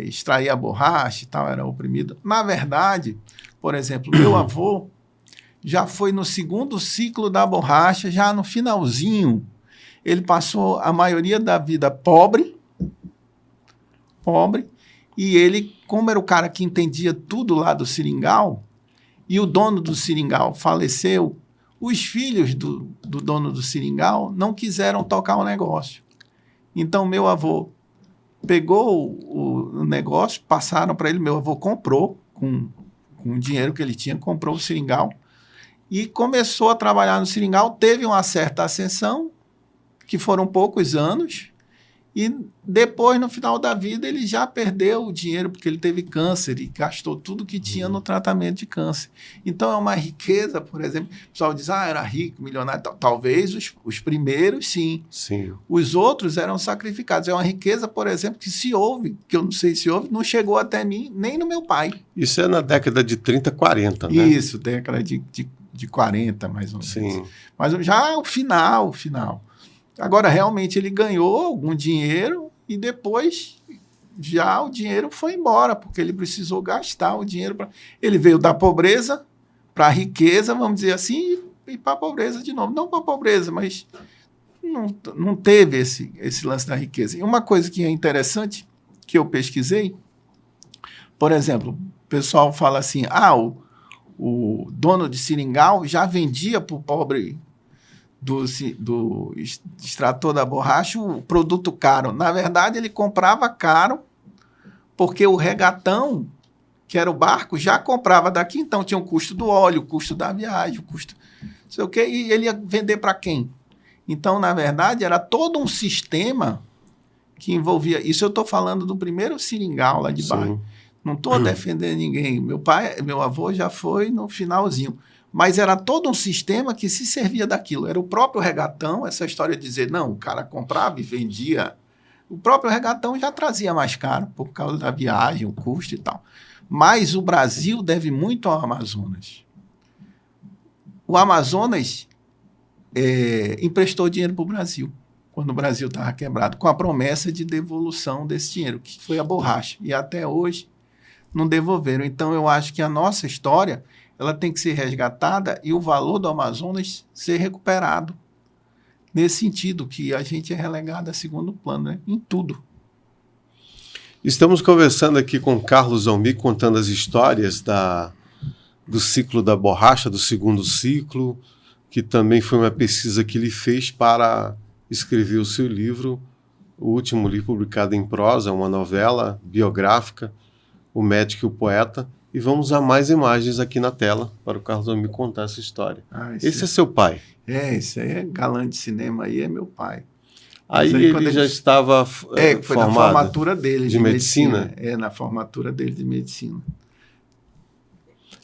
Extrair a borracha e tal, era oprimido. Na verdade, por exemplo, meu avô já foi no segundo ciclo da borracha, já no finalzinho. Ele passou a maioria da vida pobre, e ele, como era o cara que entendia tudo lá do seringal, e o dono do seringal faleceu, os filhos do dono do seringal não quiseram tocar o negócio. Então, meu avô pegou o negócio, passaram para ele, meu avô comprou, com o dinheiro que ele tinha, comprou o seringal, e começou a trabalhar no seringal, teve uma certa ascensão, que foram poucos anos, e depois, no final da vida, ele já perdeu o dinheiro, porque ele teve câncer e gastou tudo que tinha no tratamento de câncer. Então, é uma riqueza, por exemplo, o pessoal diz, era rico, milionário, talvez os primeiros, sim. Os outros eram sacrificados. É uma riqueza, por exemplo, que eu não sei se houve, não chegou até mim, nem no meu pai. Isso é na década de 30, 40, né? Isso, década de 40, mais ou menos. Sim. Mas já o final. Agora, realmente, ele ganhou algum dinheiro e depois já o dinheiro foi embora, porque ele precisou gastar o dinheiro. Ele veio da pobreza para a riqueza, vamos dizer assim, e para a pobreza de novo. Não para a pobreza, mas não teve esse lance da riqueza. E uma coisa que é interessante, que eu pesquisei, por exemplo, o pessoal fala assim, o dono de seringal já vendia para o pobre do extrator da borracha o produto caro. Na verdade, ele comprava caro porque o regatão, que era o barco, já comprava daqui, então tinha o custo do óleo, o custo da viagem, o custo não sei o quê, e ele ia vender para quem? Então, na verdade, era todo um sistema que envolvia... Isso eu estou falando do primeiro seringal lá de baixo. Não estou defendendo ninguém. Meu avô já foi no finalzinho. Mas era todo um sistema que se servia daquilo. Era o próprio regatão, essa história de dizer, não, o cara comprava e vendia. O próprio regatão já trazia mais caro por causa da viagem, o custo e tal. Mas o Brasil deve muito ao Amazonas. O Amazonas emprestou dinheiro para o Brasil, quando o Brasil estava quebrado, com a promessa de devolução desse dinheiro, que foi a borracha. E até hoje não devolveram. Então, eu acho que a nossa história ela tem que ser resgatada e o valor do Amazonas ser recuperado. Nesse sentido, que a gente é relegado a segundo plano, né? Em tudo. Estamos conversando aqui com Carlos Almir, contando as histórias do ciclo da borracha, do segundo ciclo, que também foi uma pesquisa que ele fez para escrever o seu livro, o último livro publicado em prosa, uma novela biográfica, O Médico e o Poeta. E vamos a mais imagens aqui na tela para o Carlos Almir contar essa história. Esse é seu pai? Esse aí é galã de cinema, aí é meu pai. Aí ele já estava foi formado na formatura dele de medicina? Na formatura dele de medicina.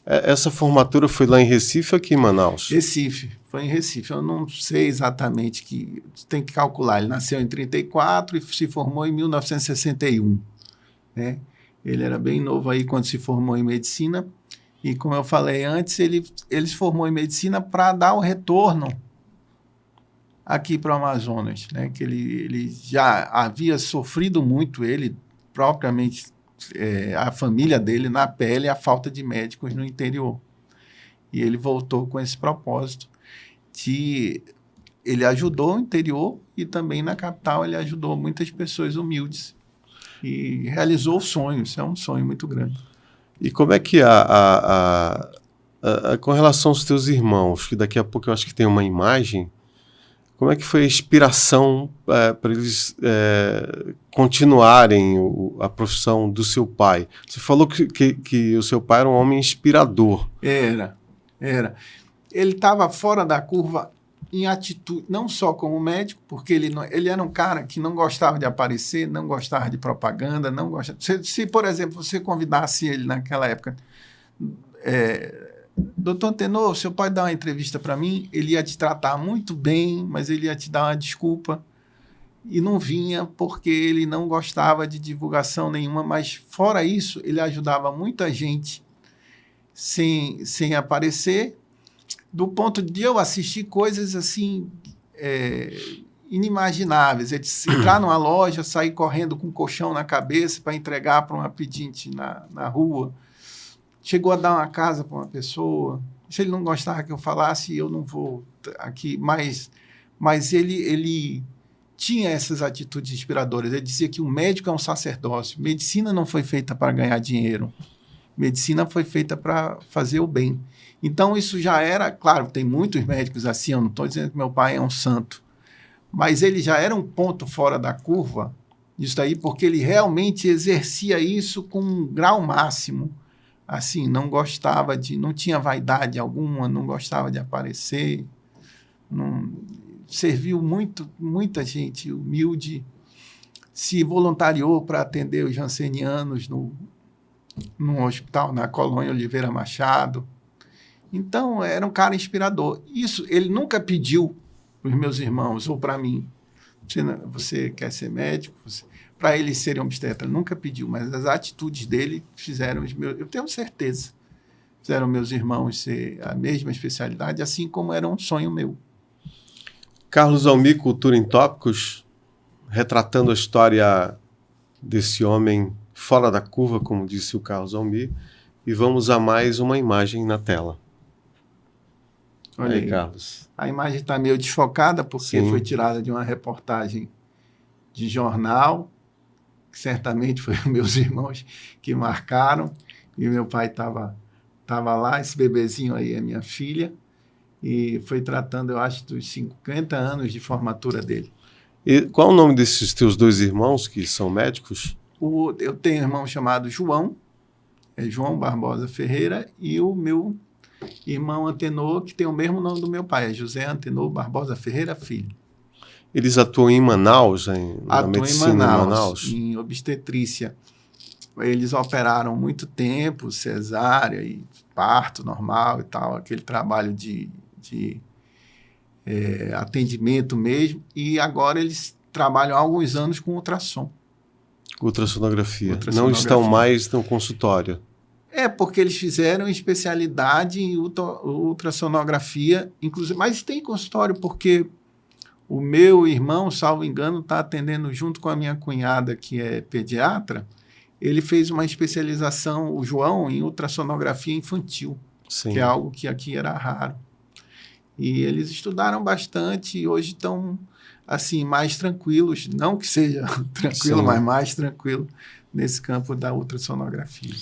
Essa formatura foi lá em Recife ou aqui em Manaus? Recife, foi em Recife. Eu não sei exatamente, tem que calcular. Ele nasceu em 34 e se formou em 1961, né? Ele era bem novo aí quando se formou em medicina. E, como eu falei antes, ele se formou em medicina para dar o retorno aqui para o Amazonas, né? Que ele já havia sofrido muito, ele propriamente, a família dele na pele, a falta de médicos no interior. E ele voltou com esse propósito ele ajudou o interior e também na capital ele ajudou muitas pessoas humildes. e realizou o sonho. Isso é um sonho muito grande. E como é que com relação aos teus irmãos, que daqui a pouco eu acho que tem uma imagem, como é que foi a inspiração para eles continuarem a profissão do seu pai? Você falou que o seu pai era um homem inspirador. Era. Ele estava fora da curva em atitude, não só como médico, porque ele era um cara que não gostava de aparecer, não gostava de propaganda, não gostava... Se, por exemplo, você convidasse ele naquela época, doutor Antenor, seu pai dá uma entrevista para mim, ele ia te tratar muito bem, mas ele ia te dar uma desculpa, e não vinha porque ele não gostava de divulgação nenhuma, mas fora isso, ele ajudava muita gente sem aparecer, do ponto de eu assistir coisas assim inimagináveis. Ele entrar numa loja, sair correndo com um colchão na cabeça para entregar para uma pedinte na rua. Chegou a dar uma casa para uma pessoa. Se ele não gostava que eu falasse, eu não vou aqui. Mas ele tinha essas atitudes inspiradoras. Ele dizia que o médico é um sacerdócio. Medicina não foi feita para ganhar dinheiro. Medicina foi feita para fazer o bem. Então, isso já era... Claro, tem muitos médicos assim, eu não estou dizendo que meu pai é um santo, mas ele já era um ponto fora da curva, isso aí, porque ele realmente exercia isso com um grau máximo. Assim, não tinha vaidade alguma, não gostava de aparecer, serviu muita gente humilde, se voluntariou para atender os jansenianos num hospital na Colônia Oliveira Machado. Então, era um cara inspirador. Isso, ele nunca pediu para os meus irmãos ou para mim, você quer ser médico? Para ele ser obstetra, nunca pediu, mas as atitudes dele fizeram eu tenho certeza, fizeram meus irmãos ser a mesma especialidade, assim como era um sonho meu. Carlos Almir, Cultura em Tópicos, retratando a história desse homem fora da curva, como disse o Carlos Almir, e vamos a mais uma imagem na tela. Olha aí, Carlos. A imagem está meio desfocada porque foi tirada de uma reportagem de jornal, que certamente foi meus irmãos que marcaram, e meu pai estava lá, esse bebezinho aí é minha filha, e foi tratando, eu acho, dos 50 anos de formatura dele. E qual o nome desses teus dois irmãos que são médicos? Eu tenho um irmão chamado João, João Barbosa Ferreira, e o meu irmão Antenor, que tem o mesmo nome do meu pai, é José Antenor Barbosa Ferreira Filho. Eles atuam em Manaus, na medicina em Manaus? Em obstetrícia. Eles operaram muito tempo, cesárea e parto normal e tal, aquele trabalho de atendimento mesmo, e agora eles trabalham há alguns anos com ultrassom. Ultrassonografia. Não estão mais no consultório. Porque eles fizeram especialidade em ultrassonografia, inclusive, mas tem consultório, porque o meu irmão, salvo engano, está atendendo junto com a minha cunhada, que é pediatra. Ele fez uma especialização, o João, em ultrassonografia infantil, Sim. Que é algo que aqui era raro. E eles estudaram bastante e hoje estão assim, mais tranquilos, não que seja tranquilo, Sim. mas mais tranquilo nesse campo da ultrassonografia.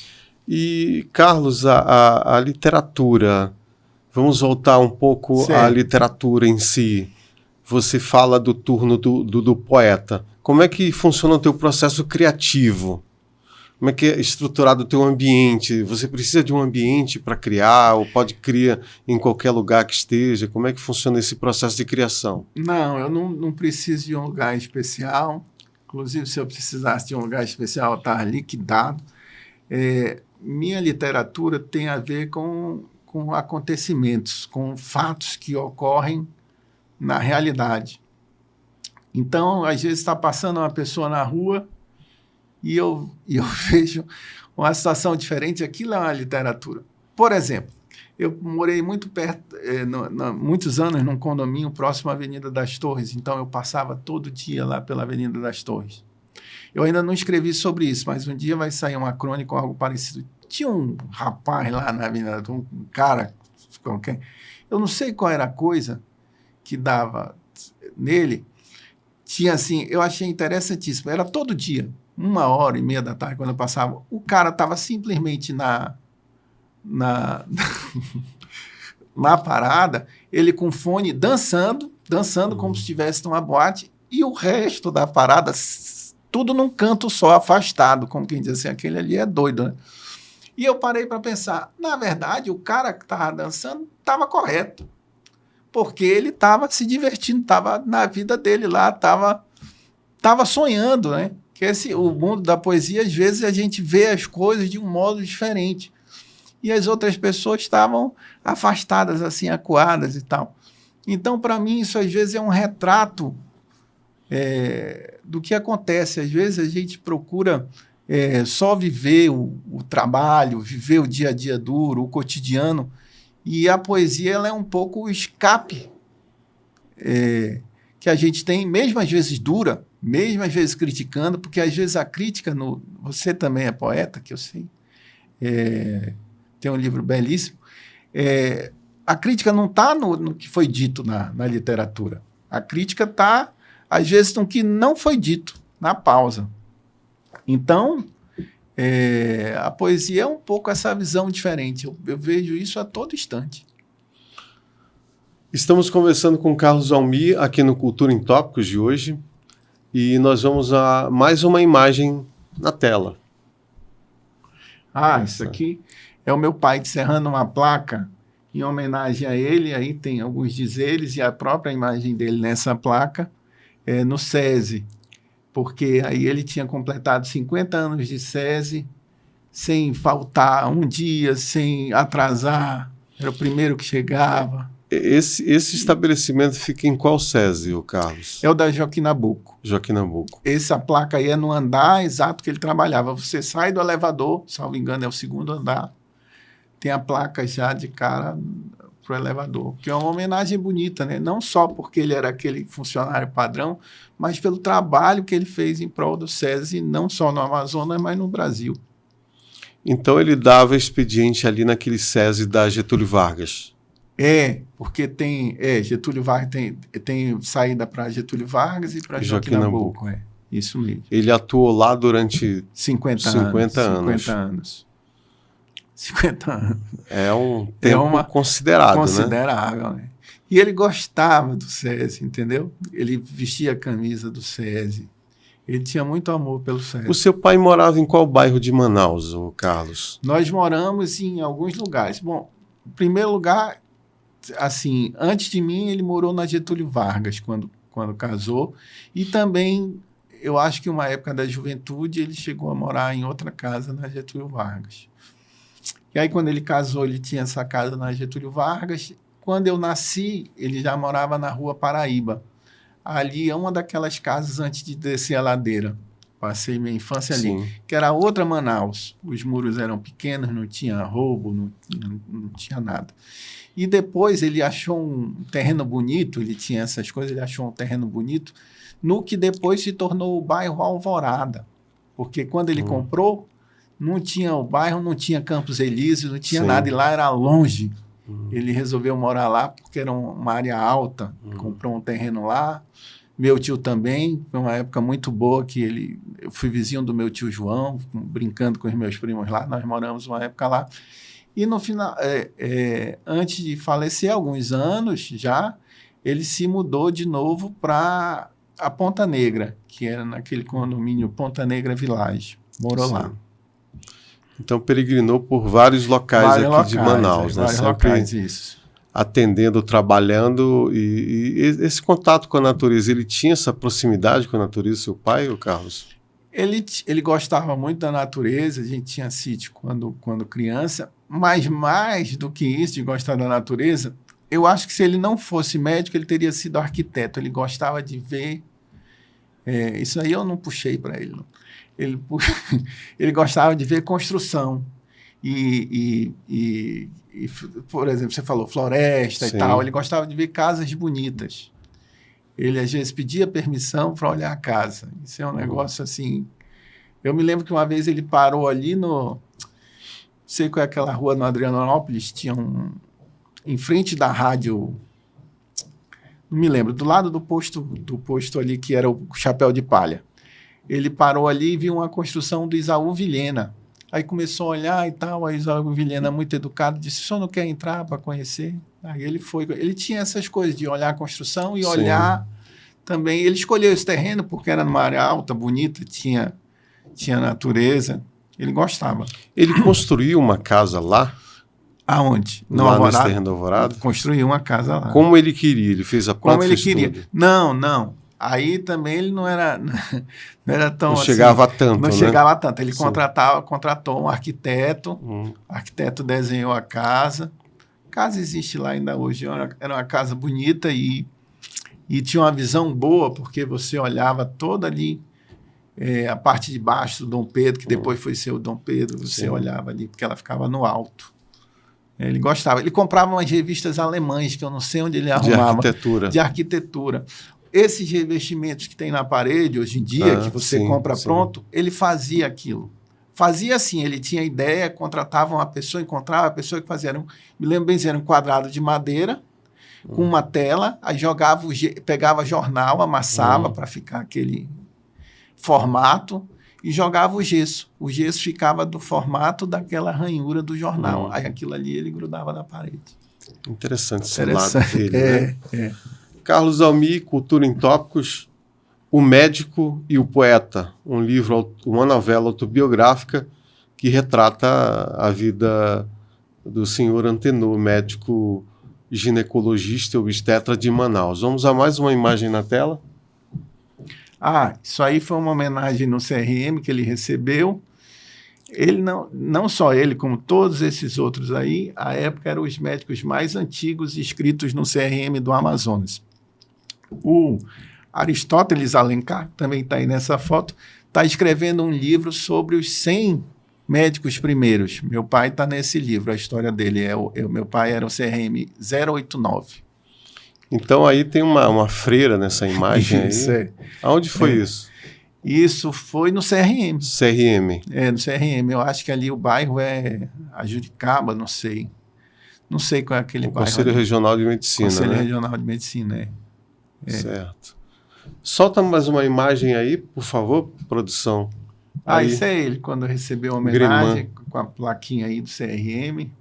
E, Carlos, a literatura, vamos voltar um pouco à literatura em si. Você fala do turno do poeta. Como é que funciona o teu processo criativo? Como é que é estruturado o teu ambiente? Você precisa de um ambiente para criar ou pode criar em qualquer lugar que esteja? Como é que funciona esse processo de criação? Não, eu não preciso de um lugar especial. Inclusive, se eu precisasse de um lugar especial, eu estava liquidado. Minha literatura tem a ver com acontecimentos, com fatos que ocorrem na realidade. Então, às vezes está passando uma pessoa na rua e eu vejo uma situação diferente, aquilo é uma literatura. Por exemplo, eu morei muito perto, muitos anos num condomínio próximo à Avenida das Torres, então eu passava todo dia lá pela Avenida das Torres. Eu ainda não escrevi sobre isso, mas um dia vai sair uma crônica ou algo parecido. Tinha um rapaz lá na Avenida, um cara qualquer, eu não sei qual era a coisa que dava nele, tinha assim, eu achei interessantíssimo, era todo dia. 1h30 da tarde, quando eu passava, o cara estava simplesmente na parada, ele com fone, dançando como se estivesse numa boate, e o resto da parada, tudo num canto só, afastado, como quem diz assim, aquele ali é doido, né? E eu parei para pensar, na verdade, o cara que estava dançando estava correto, porque ele estava se divertindo, estava na vida dele lá, estava sonhando, né? Que o mundo da poesia, às vezes, a gente vê as coisas de um modo diferente. E as outras pessoas estavam afastadas, assim, acuadas e tal. Então, para mim, isso às vezes é um retrato do que acontece. Às vezes a gente procura só viver o trabalho, viver o dia a dia duro, o cotidiano, e a poesia ela é um pouco o escape que a gente tem, mesmo às vezes dura, mesmo às vezes criticando, porque às vezes a crítica, você também é poeta, que eu sei, tem um livro belíssimo, a crítica não está no que foi dito na literatura, a crítica está, às vezes, no que não foi dito, na pausa. Então, a poesia é um pouco essa visão diferente, eu vejo isso a todo instante. Estamos conversando com Carlos Almir aqui no Cultura em Tópicos de hoje e nós vamos a mais uma imagem na tela. Isso aqui é o meu pai serrando uma placa em homenagem a ele, aí tem alguns dizeres e a própria imagem dele nessa placa no SESI, porque aí ele tinha completado 50 anos de SESI sem faltar um dia, sem atrasar, era o primeiro que chegava. Esse estabelecimento fica em qual SESI, o Carlos? É o da Joaquim Nabuco. Joaquim Nabuco. Essa placa aí é no andar exato que ele trabalhava. Você sai do elevador, salvo engano, é o 2º andar, tem a placa já de cara para o elevador, que é uma homenagem bonita, né? Não só porque ele era aquele funcionário padrão, mas pelo trabalho que ele fez em prol do SESI, não só no Amazonas, mas no Brasil. Então ele dava expediente ali naquele SESI da Getúlio Vargas. Porque tem Getúlio Vargas tem saída para Getúlio Vargas e para Joaquim Nabuco. Isso mesmo. Ele atuou lá durante 50 anos. 50 anos. É um tempo considerável, né? E ele gostava do SESI, entendeu? Ele vestia a camisa do SESI. Ele tinha muito amor pelo SESI. O seu pai morava em qual bairro de Manaus, Carlos? Nós moramos em alguns lugares. Bom, em primeiro lugar, assim, antes de mim, ele morou na Getúlio Vargas, quando casou. E também, eu acho que uma época da juventude, ele chegou a morar em outra casa na Getúlio Vargas. E aí, quando ele casou, ele tinha essa casa na Getúlio Vargas. Quando eu nasci, ele já morava na Rua Paraíba. Ali é uma daquelas casas antes de descer a ladeira. Passei minha infância ali. Sim. Que era outra Manaus. Os muros eram pequenos, não tinha roubo, não tinha nada. E depois ele achou um terreno bonito, ele tinha essas coisas, ele achou um terreno bonito, no que depois se tornou o bairro Alvorada. Porque quando ele comprou, não tinha o bairro, não tinha Campos Elíseos, não tinha nada, e lá era longe. Ele resolveu morar lá porque era uma área alta, comprou um terreno lá. Meu tio também, foi uma época muito boa que eu fui vizinho do meu tio João, brincando com os meus primos lá, nós moramos uma época lá. E no final, antes de falecer, alguns anos já, ele se mudou de novo para a Ponta Negra, que era naquele condomínio Ponta Negra Village. Morou lá. Então peregrinou por vários locais de Manaus, né? Vários locais, isso. Atendendo, trabalhando, e esse contato com a natureza, ele tinha essa proximidade com a natureza, seu pai, o Carlos? Ele gostava muito da natureza, a gente tinha sítio quando criança, mas mais do que isso, de gostar da natureza, eu acho que se ele não fosse médico, ele teria sido arquiteto. Ele gostava de ver... isso aí eu não puxei para ele, não. Ele gostava de ver construção. Por exemplo, você falou floresta. Sim. E tal. Ele gostava de ver casas bonitas. Ele, às vezes, pedia permissão para olhar a casa. Isso é um negócio assim... Eu me lembro que uma vez ele parou ali no... Não sei qual é aquela rua no Adrianópolis, tinha em frente da rádio... Não me lembro, do lado do posto ali, que era o Chapéu de Palha. ele parou ali e viu uma construção do Isaú Vilhena. Aí começou a olhar e tal, aí Isaú Vilhena, muito educado, disse, o senhor não quer entrar para conhecer? Aí ele foi, ele tinha essas coisas de olhar a construção e Sim. olhar também, ele escolheu esse terreno porque era numa área alta, bonita, tinha natureza, ele gostava. Ele construiu uma casa lá? Aonde? Lá nesse terreno do Alvorada? Construiu uma casa lá. Como ele queria? Ele fez a planta, Como ele fez queria. tudo? Não. Aí também ele não era tão Não assim, chegava a tanto, não né? chegava a tanto. Ele Sim. contratou um arquiteto, o arquiteto desenhou a casa. A casa existe lá ainda hoje. Era uma casa bonita e tinha uma visão boa, porque você olhava toda ali, a parte de baixo do Dom Pedro, que depois foi ser o Dom Pedro, você Sim. olhava ali, porque ela ficava no alto. Ele gostava. Ele comprava umas revistas alemães, que eu não sei onde ele arrumava. De arquitetura. Esses revestimentos que tem na parede hoje em dia, que você compra sim. pronto, ele fazia aquilo. Fazia assim, ele tinha ideia, contratava uma pessoa, encontrava a pessoa que fazia. Me lembro bem, era um quadrado de madeira, com uma tela, aí pegava jornal, amassava para ficar aquele formato e jogava o gesso. O gesso ficava do formato daquela ranhura do jornal. Aí aquilo ali ele grudava na parede. Interessante esse lado dele, né? Carlos Almir, Cultura em Tópicos, O Médico e o Poeta, um livro, uma novela autobiográfica que retrata a vida do senhor Antenor, médico ginecologista e obstetra de Manaus. Vamos a mais uma imagem na tela? Isso aí foi uma homenagem no CRM que ele recebeu. Ele não só ele, como todos esses outros aí, à época eram os médicos mais antigos inscritos no CRM do Amazonas. O Aristóteles Alencar, também está aí nessa foto, está escrevendo um livro sobre os 100 médicos primeiros. Meu pai está nesse livro, a história dele. Meu pai era o CRM 089. Então aí tem uma freira nessa imagem. Isso, aí. Aonde foi isso? Isso foi no CRM. CRM. No CRM. Eu acho que ali o bairro é a Juricaba, não sei. Não sei qual é aquele bairro. Conselho Regional de Medicina, Conselho né? Regional de Medicina, Certo. Solta mais uma imagem aí, por favor, produção. Aí. Isso é ele, quando recebeu a homenagem, com a plaquinha aí do CRM.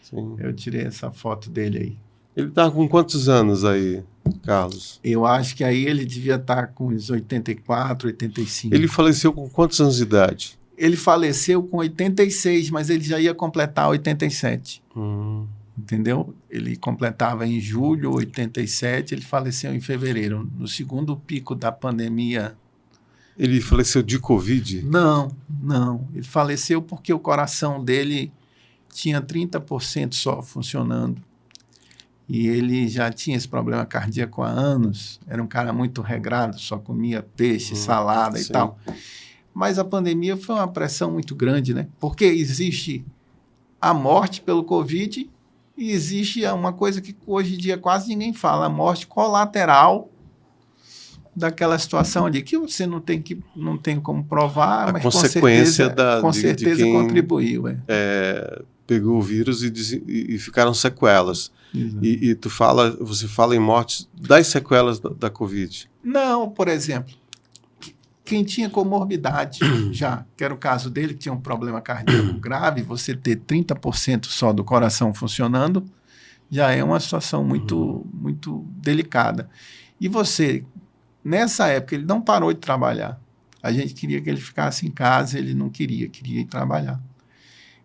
Sim. Eu tirei essa foto dele aí. Ele está com quantos anos aí, Carlos? Eu acho que aí ele devia estar com uns 84, 85. Ele faleceu com quantos anos de idade? Ele faleceu com 86, mas ele já ia completar 87. Entendeu? Ele completava em julho 87, ele faleceu em fevereiro, no segundo pico da pandemia. Ele faleceu de Covid? Não. Ele faleceu porque o coração dele tinha 30% só funcionando. E ele já tinha esse problema cardíaco há anos. Era um cara muito regrado, só comia peixe, salada e tal. Mas a pandemia foi uma pressão muito grande, né? Porque existe a morte pelo Covid e existe uma coisa que hoje em dia quase ninguém fala, a morte colateral daquela situação ali, que você não tem como provar, mas consequência com certeza de quem contribuiu. Pegou o vírus e ficaram sequelas. E você fala em mortes das sequelas da Covid. Não, por exemplo, quem tinha comorbidade já, que era o caso dele, que tinha um problema cardíaco grave, você ter 30% só do coração funcionando, já é uma situação muito, muito delicada. E você, nessa época, ele não parou de trabalhar. A gente queria que ele ficasse em casa, ele não queria ir trabalhar.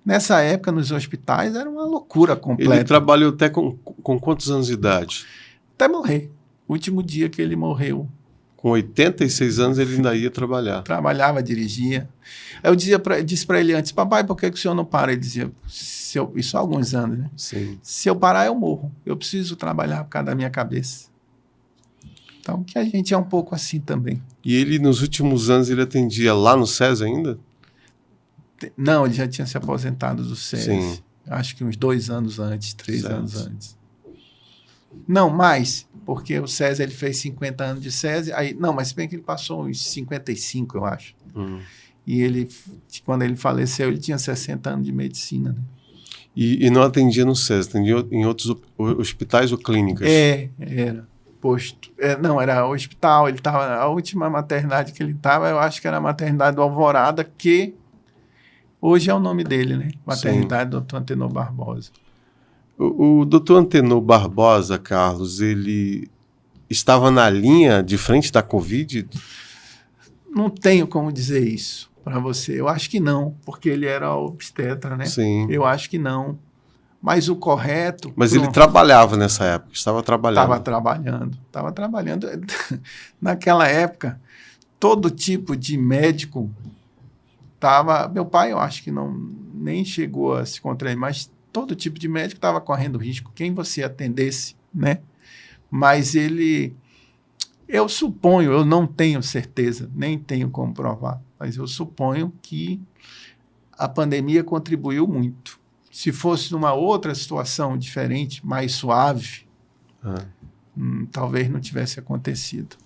Nessa época, nos hospitais, era uma loucura completa. Ele trabalhou até com quantos anos de idade? Até morrer. O último dia que ele morreu. Com 86 anos, ele ainda ia trabalhar. Trabalhava, dirigia. Eu disse para ele antes, papai, por que o senhor não para? Ele dizia, isso há alguns anos, né? Sim. Se eu parar, eu morro. Eu preciso trabalhar por causa da minha cabeça. Então, que a gente é um pouco assim também. E ele, nos últimos anos, ele atendia lá no SES ainda? Não, ele já tinha se aposentado do SES. Sim. Acho que uns 2 anos antes, 3 anos antes. Não, mais, porque o SES ele fez 50 anos de SES, aí, não, mas se bem que ele passou uns 55, eu acho. E ele, quando ele faleceu, ele tinha 60 anos de medicina. Né? E não atendia no SES, atendia em outros hospitais ou clínicas? Era. posto. Não, era hospital. Ele estava. A última maternidade que ele estava, eu acho que era a maternidade do Alvorada, que hoje é o nome dele, né? Maternidade Dr. Antenor Barbosa. O Dr. Antenor Barbosa, Carlos, ele estava na linha de frente da Covid? Não tenho como dizer isso para você. Eu acho que não, porque ele era obstetra, né? Sim. Eu acho que não. Mas o correto... Mas ele trabalhava nessa época, estava trabalhando. Estava trabalhando. Naquela época, todo tipo de médico estava... Meu pai, eu acho que nem chegou a se contrair, mas todo tipo de médico estava correndo risco, quem você atendesse, né? Mas ele... Eu suponho, eu não tenho certeza, nem tenho como provar, mas eu suponho que a pandemia contribuiu muito. Se fosse numa outra situação diferente, mais suave, talvez não tivesse acontecido.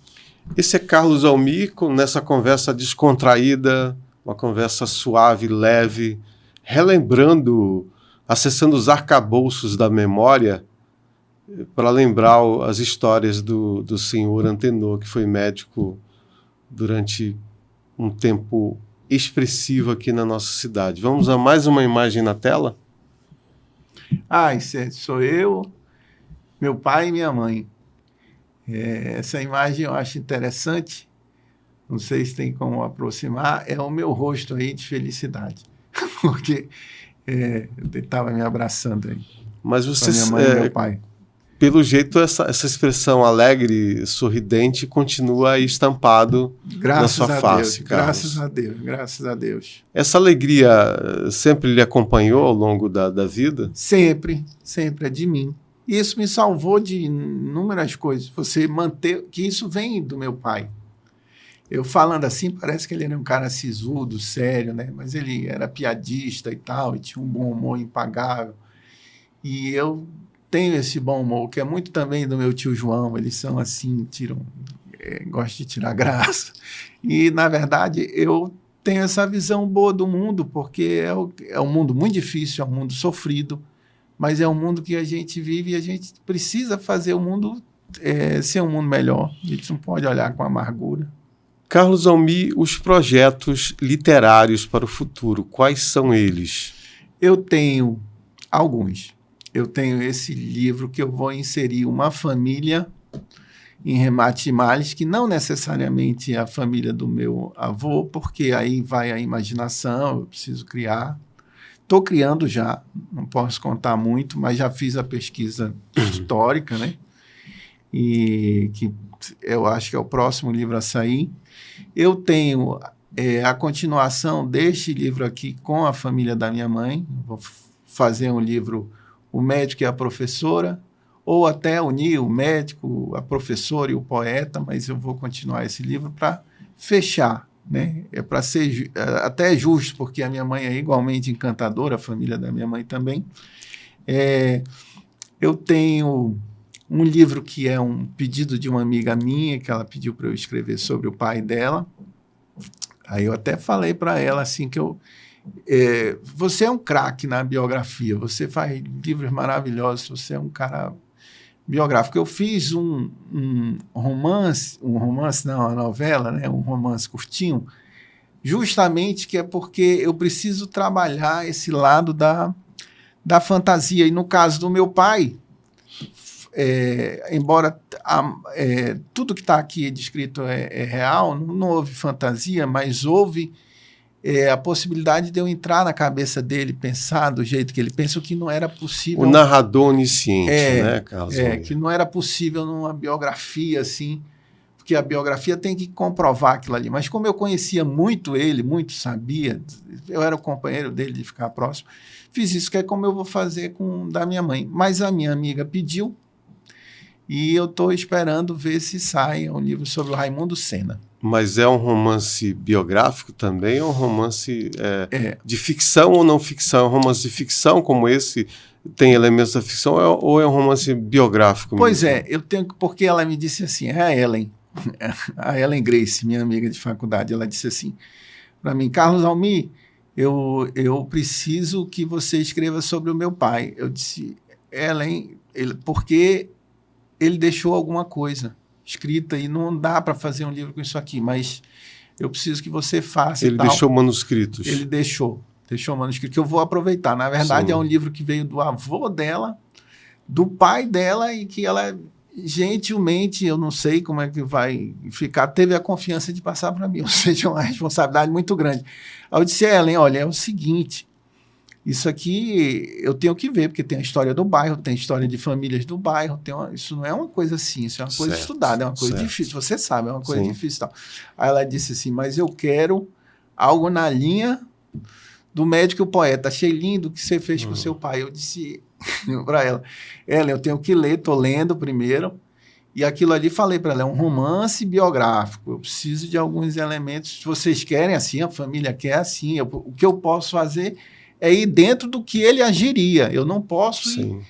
Esse é Carlos Almir, nessa conversa descontraída, uma conversa suave, leve, relembrando, acessando os arcabouços da memória para lembrar as histórias do senhor Antenor, que foi médico durante um tempo expressivo aqui na nossa cidade. Vamos a mais uma imagem na tela? Isso sou eu, meu pai e minha mãe. Essa imagem eu acho interessante, não sei se tem como aproximar, é o meu rosto aí de felicidade, porque ele estava me abraçando aí. Mas você, minha mãe e meu pai. Pelo jeito, essa expressão alegre, sorridente, continua aí estampado na sua face, Carlos. Graças a Deus. Essa alegria sempre lhe acompanhou ao longo da vida? Sempre é de mim. E isso me salvou de inúmeras coisas. Você manter, que isso vem do meu pai. Eu falando assim, parece que ele era um cara sisudo, sério, né? Mas ele era piadista e tal, e tinha um bom humor impagável. E eu tenho esse bom humor, que é muito também do meu tio João. Eles são assim, gostam de tirar graça. E, na verdade, eu tenho essa visão boa do mundo, porque é um mundo muito difícil, é um mundo sofrido, mas é um mundo que a gente vive e a gente precisa fazer o mundo ser um mundo melhor. A gente não pode olhar com amargura. Carlos Almir, os projetos literários para o futuro, quais são eles? Eu tenho alguns. Eu tenho esse livro que eu vou inserir uma família em Remate de Males, que não necessariamente é a família do meu avô, porque aí vai a imaginação, eu preciso criar. Estou criando já, não posso contar muito, mas já fiz a pesquisa histórica, né? E que eu acho que é o próximo livro a sair. Eu tenho a continuação deste livro aqui com a família da minha mãe. Vou fazer um livro, O Médico e a Professora, ou até unir o médico, a professora e o poeta, mas eu vou continuar esse livro para fechar, né? É para ser até justo, porque a minha mãe é igualmente encantadora, a família da minha mãe também. Eu tenho um livro que é um pedido de uma amiga minha, que ela pediu para eu escrever sobre o pai dela. Aí eu até falei para ela assim que você é um craque na biografia, você faz livros maravilhosos, você é um cara biográfico. Eu fiz um romance não, uma novela, né, um romance curtinho, justamente que é porque eu preciso trabalhar esse lado da fantasia. E no caso do meu pai, embora tudo que está aqui descrito é real, não houve fantasia, mas houve a possibilidade de eu entrar na cabeça dele, pensar do jeito que ele pensa, o que não era possível. O narrador onisciente, né, Carlos? Que não era possível numa biografia assim, porque a biografia tem que comprovar aquilo ali. Mas como eu conhecia muito ele, muito sabia, eu era o companheiro dele de ficar próximo, fiz isso, que é como eu vou fazer com da minha mãe. Mas a minha amiga pediu, e eu estou esperando ver se sai um livro sobre o Raimundo Senna. Mas é um romance biográfico também, ou um romance de ficção ou não ficção? É um romance de ficção como esse, tem elementos da ficção, ou é um romance biográfico mesmo? Pois eu tenho, porque ela me disse assim, a Ellen Grace, minha amiga de faculdade, ela disse assim para mim: Carlos Almir, eu preciso que você escreva sobre o meu pai. Eu disse: Ellen, porque ele deixou alguma coisa escrita e não dá para fazer um livro com isso aqui, mas eu preciso que você faça. Ele e tal. deixou manuscritos. Ele deixou manuscrito, que eu vou aproveitar. Na verdade, Sim. é um livro que veio do avô dela, do pai dela, e que ela, gentilmente, eu não sei como é que vai ficar, teve a confiança de passar para mim, ou seja, uma responsabilidade muito grande. Aí eu disse a Ellen, olha, é o seguinte, isso aqui eu tenho que ver, porque tem a história do bairro, tem a história de famílias do bairro, isso não é uma coisa assim, isso é uma coisa estudada, é uma coisa difícil, você sabe, é uma coisa difícil. Tal. Aí ela disse assim, mas eu quero algo na linha do Médico e o Poeta, achei lindo o que você fez com seu pai. Eu disse para ela, eu tenho que ler, estou lendo primeiro, e aquilo ali falei para ela, é um romance biográfico, eu preciso de alguns elementos, se vocês querem assim, a família quer assim, o que eu posso fazer é ir dentro do que ele agiria, eu não posso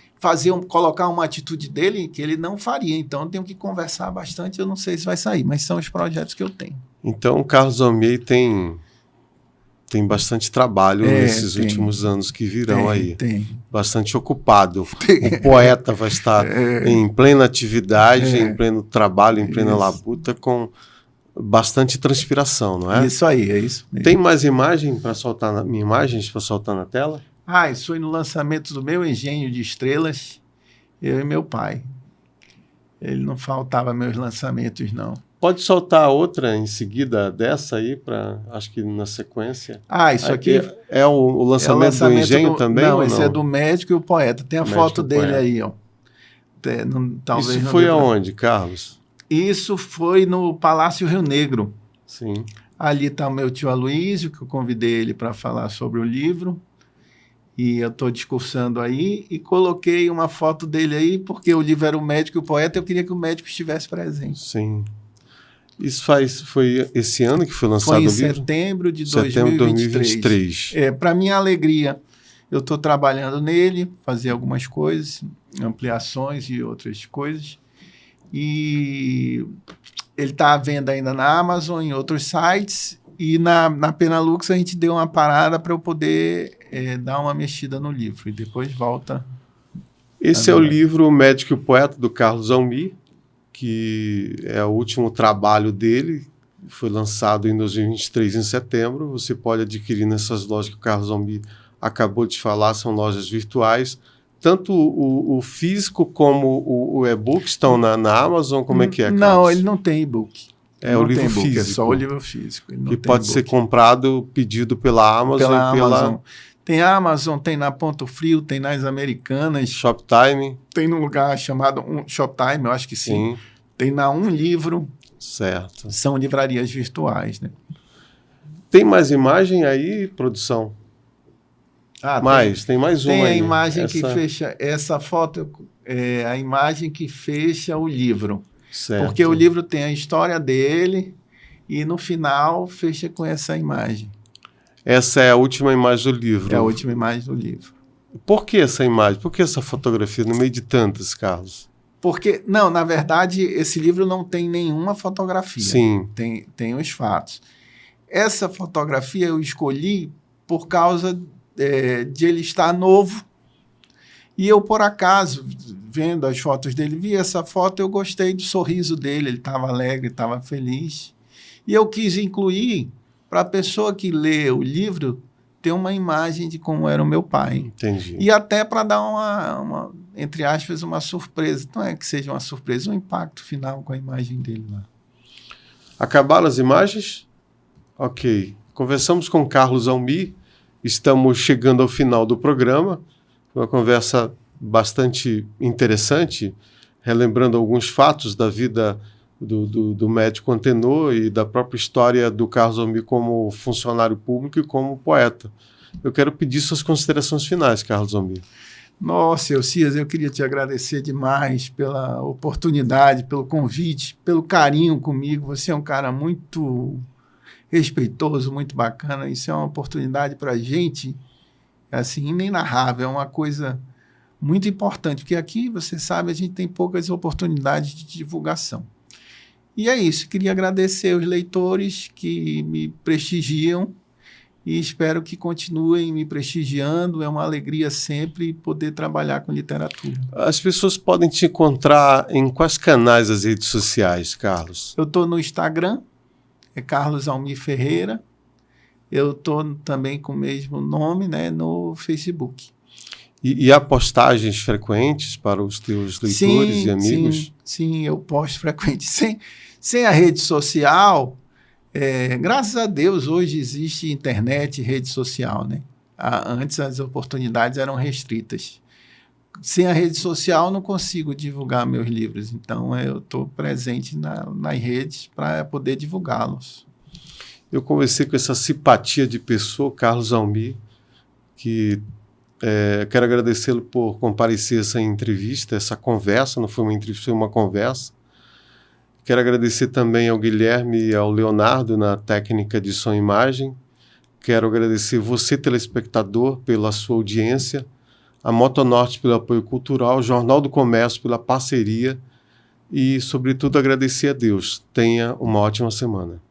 colocar uma atitude dele que ele não faria, então eu tenho que conversar bastante, eu não sei se vai sair, mas são os projetos que eu tenho. Então, o Carlos Almier tem bastante trabalho nesses últimos anos que virão aí. Tem. Bastante ocupado. O poeta vai estar em plena atividade, em pleno trabalho, em plena labuta, com bastante transpiração, não é? Isso aí, é isso mesmo. Tem mais imagens para soltar na tela? Isso foi no lançamento do meu Engenho de Estrelas, eu e meu pai. Ele não faltava meus lançamentos, não. Pode soltar outra em seguida dessa aí, acho que na sequência. Isso aqui é o lançamento do Engenho também? Não, esse é do Médico e o Poeta. Tem a foto dele aí, ó. Isso foi aonde, Carlos? Isso foi no Palácio Rio Negro. Sim. Ali está o meu tio Aloísio, que eu convidei ele para falar sobre o livro. E eu estou discursando aí e coloquei uma foto dele aí, porque o livro era o Médico e o Poeta, eu queria que o médico estivesse presente. Sim. Isso foi esse ano que foi lançado o livro? Foi em setembro de 2023. Para minha alegria, eu estou trabalhando nele, fazer algumas coisas, ampliações e outras coisas. E ele está à venda ainda na Amazon, em outros sites. E na Penalux a gente deu uma parada para eu poder dar uma mexida no livro. E depois volta. Esse é o livro Médico e o Poeta, do Carlos Almier, que é o último trabalho dele, foi lançado em 2023, em setembro. Você pode adquirir nessas lojas que o Carlos Almier acabou de falar, são lojas virtuais. Tanto o físico como o e-book estão na Amazon, como é que é, Carlos? Não, ele não tem e-book. O livro físico. É só o livro físico. Que pode ser comprado, pedido pela Amazon. Amazon. Tem a Amazon, tem na Ponto Frio, tem nas Americanas. Shoptime. Tem num lugar chamado Shoptime, eu acho que sim. Tem na Um Livro. Certo. São livrarias virtuais, né? Tem mais imagem aí, produção? Tem mais uma aí. Tem a imagem que fecha, essa foto é a imagem que fecha o livro. Certo. Porque o livro tem a história dele e no final fecha com essa imagem. Essa é a última imagem do livro. É a última imagem do livro. Por que essa imagem? Por que essa fotografia no meio de tantas, Carlos? Porque, na verdade, esse livro não tem nenhuma fotografia. Sim. Tem os fatos. Essa fotografia eu escolhi por causa de ele estar novo. E eu, por acaso, vendo as fotos dele, vi essa foto, eu gostei do sorriso dele, ele estava alegre, estava feliz. E eu quis incluir, para a pessoa que lê o livro, ter uma imagem de como era o meu pai. Entendi. E até para dar uma, entre aspas, uma surpresa. Não é que seja uma surpresa, um impacto final com a imagem dele lá. Acabaram as imagens? Ok. Conversamos com Carlos Almier, estamos chegando ao final do programa. Foi uma conversa bastante interessante, relembrando alguns fatos da vida do médico Antenor e da própria história do Carlos Almier como funcionário público e como poeta. Eu quero pedir suas considerações finais, Carlos Almier. Nossa, Elcias, eu queria te agradecer demais pela oportunidade, pelo convite, pelo carinho comigo. Você é um cara muito respeitoso, muito bacana. Isso é uma oportunidade para a gente, assim, inenarrável. É uma coisa muito importante, porque aqui, você sabe, a gente tem poucas oportunidades de divulgação. E é isso, queria agradecer os leitores que me prestigiam e espero que continuem me prestigiando. É uma alegria sempre poder trabalhar com literatura. As pessoas podem te encontrar em quais canais das redes sociais, Carlos? Eu estou no Instagram, é Carlos Almir Ferreira. Eu estou também com o mesmo nome, né, no Facebook. E há postagens frequentes para os teus leitores e amigos? Sim, eu posto frequente. Sem a rede social, graças a Deus, hoje existe internet e rede social, né? Antes as oportunidades eram restritas. Sem a rede social, não consigo divulgar meus livros. Então, eu estou presente nas redes para poder divulgá-los. Eu conversei com essa simpatia de pessoa, Carlos Almir, que quero agradecê-lo por comparecer a essa entrevista, essa conversa, não foi uma entrevista, foi uma conversa. Quero agradecer também ao Guilherme e ao Leonardo na técnica de som e imagem. Quero agradecer você, telespectador, pela sua audiência, a Motonorte pelo apoio cultural, o Jornal do Comércio pela parceria e, sobretudo, agradecer a Deus. Tenha uma ótima semana.